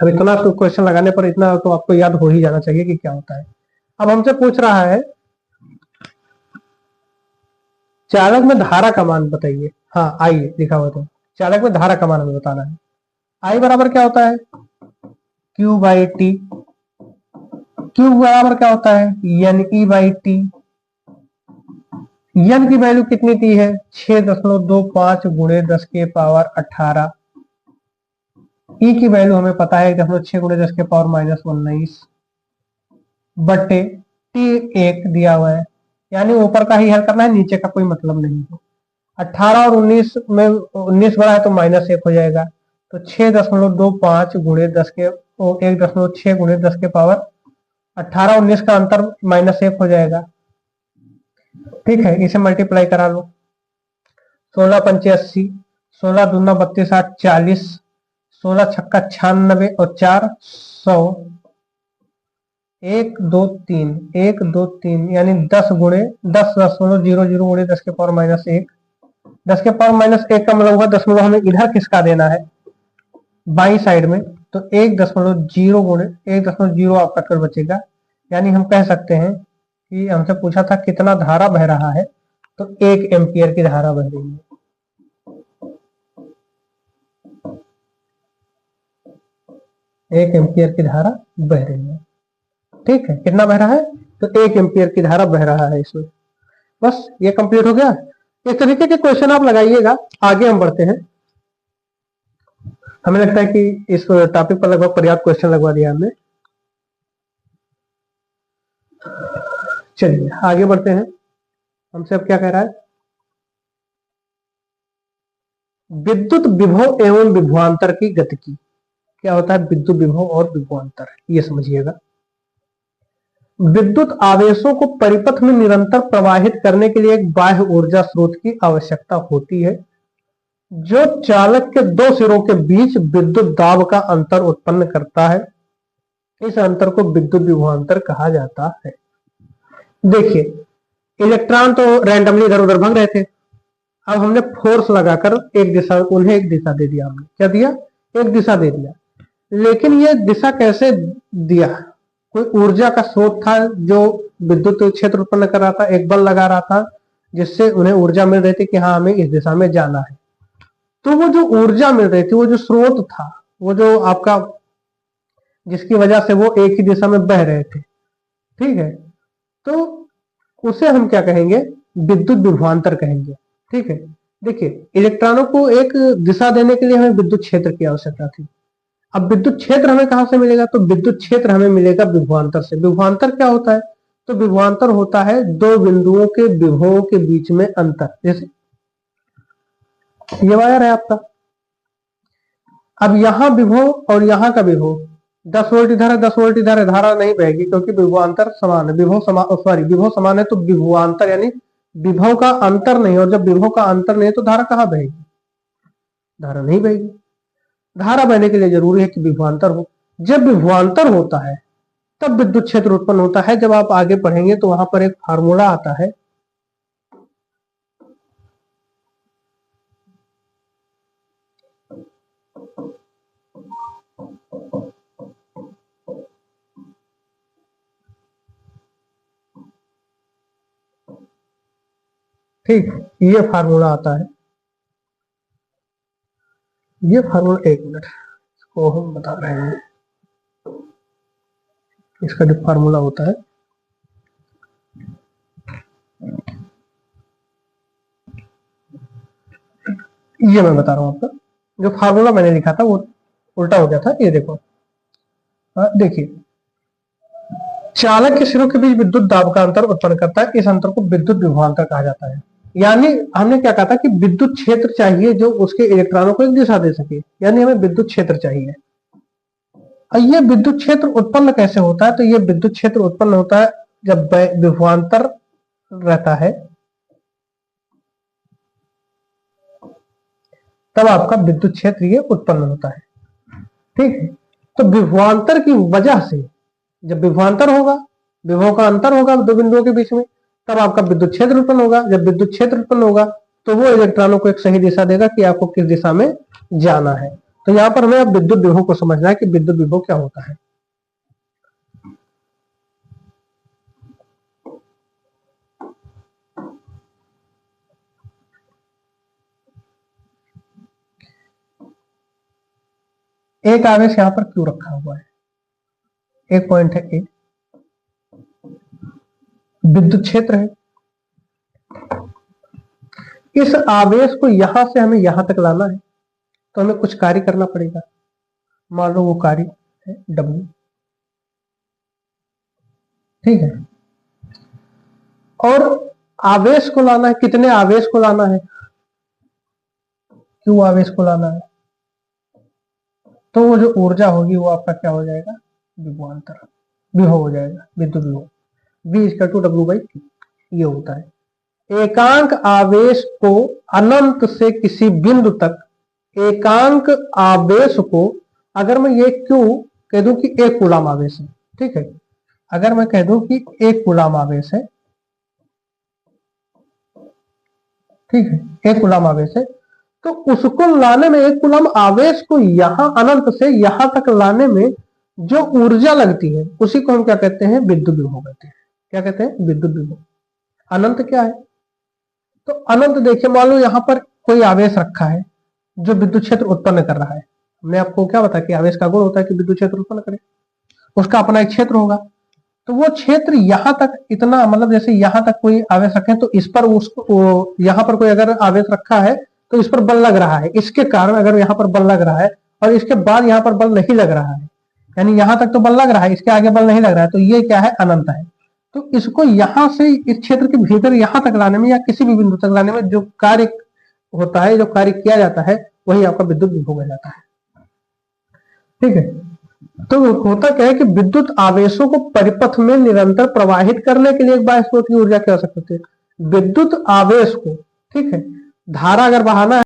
अब इतना तो क्वेश्चन लगाने पर इतना तो आपको याद हो ही जाना चाहिए कि क्या होता है। अब हमसे पूछ रहा है चालक में धारा का मान बताइए। हाँ, आई लिखा हुआ, तो चालक में धारा का मान हमें बताना है। आई बराबर क्या होता है Q बाई टी, Q बराबर क्या होता है N E by T. N की वैल्यू कितनी दी है 6.25 × 10 के पावर 18। ई की वैल्यू हमें पता है 1.6 × 10 के पावर माइनस 19 बटे टी 1 दिया हुआ है, यानी ऊपर का ही हल करना है, नीचे का कोई मतलब नहीं है। 18 और 19 में 19 बड़ा है तो -1 हो जाएगा, तो 6.25 × 10 के 1.6 × 10 के पावर 18 19 का अंतर -1 हो जाएगा, ठीक है। इसे मल्टीप्लाई करा लो, 16 पंचे 80, 16 दूना 32 8 40, 16 छक्का 96 और 4 100, 1 2 3 1 2 3 यानी 10 × 10.00 × 10 के पावर -1। 10 के पावर -1 का मतलब हुआ दशमलव हमें इधर खिसका देना है बाई साइड में, तो 1.0 आपका टोटल बचेगा। यानी हम कह सकते हैं कि हमसे पूछा था कितना धारा बह रहा है, तो 1 एम्पियर की धारा बह रही है। 1 एम्पियर की धारा बह रही है, ठीक है। कितना बह रहा है, तो 1 एम्पियर की धारा बह रहा है इसमें। बस ये कंप्लीट हो गया। इस तरीके के क्वेश्चन आप लगाइएगा। आगे हम बढ़ते हैं। हमें लगता है कि इस टॉपिक पर लगभग पर्याप्त क्वेश्चन लगवा दिया हमने। चलिए आगे बढ़ते हैं। हमसे अब क्या कह रहा है, विद्युत विभव एवं विभवांतर की गतिकी। क्या होता है विद्युत विभव और विभवांतर, ये समझिएगा। विद्युत आवेशों को परिपथ में निरंतर प्रवाहित करने के लिए एक बाह्य ऊर्जा स्रोत की आवश्यकता होती है, जो चालक के दो सिरों के बीच विद्युत दाब का अंतर उत्पन्न करता है। इस अंतर को विद्युत विभवांतर कहा जाता है। देखिए, इलेक्ट्रॉन तो रैंडमली इधर उधर भाग रहे थे, अब हमने फोर्स लगाकर उन्हें एक दिशा दे दिया। हमने क्या दिया? एक दिशा दे दिया। लेकिन ये दिशा कैसे दिया? कोई ऊर्जा का स्रोत था जो विद्युत क्षेत्र उत्पन्न कर रहा था, एक बल लगा रहा था जिससे उन्हें ऊर्जा मिल रही थी कि हाँ हमें इस दिशा में जाना है। तो वो जो ऊर्जा मिल रही थी, वो जो स्रोत था, वो जो आपका जिसकी वजह से वो एक ही दिशा में बह रहे थे, ठीक है, तो उसे हम क्या कहेंगे? विद्युत विभवांतर कहेंगे। ठीक है, देखिए इलेक्ट्रॉनों को एक दिशा देने के लिए हमें विद्युत क्षेत्र की आवश्यकता थी। अब विद्युत क्षेत्र हमें कहां से मिलेगा? तो विद्युत क्षेत्र हमें मिलेगा विभवांतर से। विभवांतर क्या होता है? तो विभवांतर होता है दो बिंदुओं के विभवों के बीच में अंतर। जैसे ये वायर है आपका, अब यहां विभव और यहां का विभव 10 वोल्ट इधर है, 10 वोल्ट इधर है, धारा नहीं बहेगी क्योंकि विभवांतर समान है। विभव समान है तो विभवांतर यानी विभव का अंतर नहीं, और जब विभव का अंतर नहीं है तो धारा कहां बहेगी? धारा नहीं बहेगी। धारा बहने के लिए जरूरी है कि विभवांतर हो। जब विभवांतर होता है तब विद्युत क्षेत्र उत्पन्न होता है। जब आप आगे पढ़ेंगे तो वहां पर एक फार्मूला आता है, ठीक, ये फार्मूला आता है। ये फार्मूला, एक मिनट, इसको हम बता रहे हैं। इसका जो फार्मूला होता है, ये मैं बता रहा हूं आपका। जो फार्मूला मैंने लिखा था वो उल्टा हो गया था। ये देखो, देखिए, चालक के सिरों के बीच विद्युत दाब का अंतर उत्पन्न करता है। इस अंतर को विद्युत विभवांतर कहा जाता है। यानी हमने क्या कहा था कि विद्युत क्षेत्र चाहिए जो उसके इलेक्ट्रॉनों को एक दिशा दे सके, यानी हमें विद्युत क्षेत्र चाहिए। ये विद्युत क्षेत्र उत्पन्न कैसे होता है? तो ये विद्युत क्षेत्र उत्पन्न होता है जब विभवांतर रहता है, तब आपका विद्युत क्षेत्र ये उत्पन्न होता है। ठीक है, तो विभवांतर की वजह से, जब विभवांतर होगा, विभव का अंतर होगा दो बिंदुओं के बीच में, तब आपका विद्युत क्षेत्र उत्पन्न होगा। जब विद्युत क्षेत्र उत्पन्न होगा तो वो इलेक्ट्रॉनों को एक सही दिशा देगा कि आपको किस दिशा में जाना है। तो यहां पर हमें अब विद्युत विभव को समझना है कि विद्युत विभव क्या होता है। एक आवेश यहां पर क्यों रखा हुआ है? एक पॉइंट है, एक विद्युत क्षेत्र है। इस आवेश को यहां से हमें यहां तक लाना है तो हमें कुछ कार्य करना पड़ेगा। मान लो वो कार्य है W, ठीक है, और आवेश को लाना है। कितने आवेश को लाना है? क्यों आवेश को लाना है? तो वो जो ऊर्जा होगी वो आपका क्या हो जाएगा? विभवांतर, विभव हो जाएगा, विद्युत विभव। V=W/T ये होता है। एकांक आवेश को अनंत से किसी बिंदु तक, एकांक आवेश को अगर मैं ये क्यों कह दूं कि 1 कूलम आवेश है, ठीक है, अगर मैं कह दूं कि 1 कूलम आवेश है, ठीक है, 1 कूलम आवेश है, तो उसको लाने में, 1 कूलम आवेश को यहां अनंत से यहां तक लाने में जो ऊर्जा लगती है उसी को हम क्या कहते हैं? विद्युत विभव कहते हैं। क्या कहते हैं? विद्युत विभव। अनंत क्या है? तो अनंत देखिए, मान लो यहां पर कोई आवेश रखा है जो विद्युत क्षेत्र उत्पन्न कर रहा है। हमने आपको क्या बताया कि आवेश का गुण होता है कि विद्युत क्षेत्र उत्पन्न करे, उसका अपना एक क्षेत्र होगा। तो वो क्षेत्र यहां तक इतना, मतलब जैसे यहां तक कोई आवेश रखे तो इस पर उसको, यहां पर कोई अगर आवेश रखा है तो इस पर बल लग रहा है, इसके कारण अगर यहां पर बल लग रहा है और इसके बाद यहां पर बल नहीं लग रहा है, यानी यहां तक तो बल लग रहा है, इसके आगे बल नहीं लग रहा है, तो ये क्या है? अनंत है। तो इसको यहां से इस क्षेत्र के भीतर यहां तक लाने में या किसी भी बिंदु तक लाने में जो कार्य होता है, जो कार्य किया जाता है, वही आपका विद्युत विभव हो जाता है। ठीक है, तो होता क्या है कि विद्युत आवेशों को परिपथ में निरंतर प्रवाहित करने के लिए एक बाह्य स्रोत की ऊर्जा की आवश्यकता होती है। विद्युत आवेश को, ठीक है, धारा अगर बहाना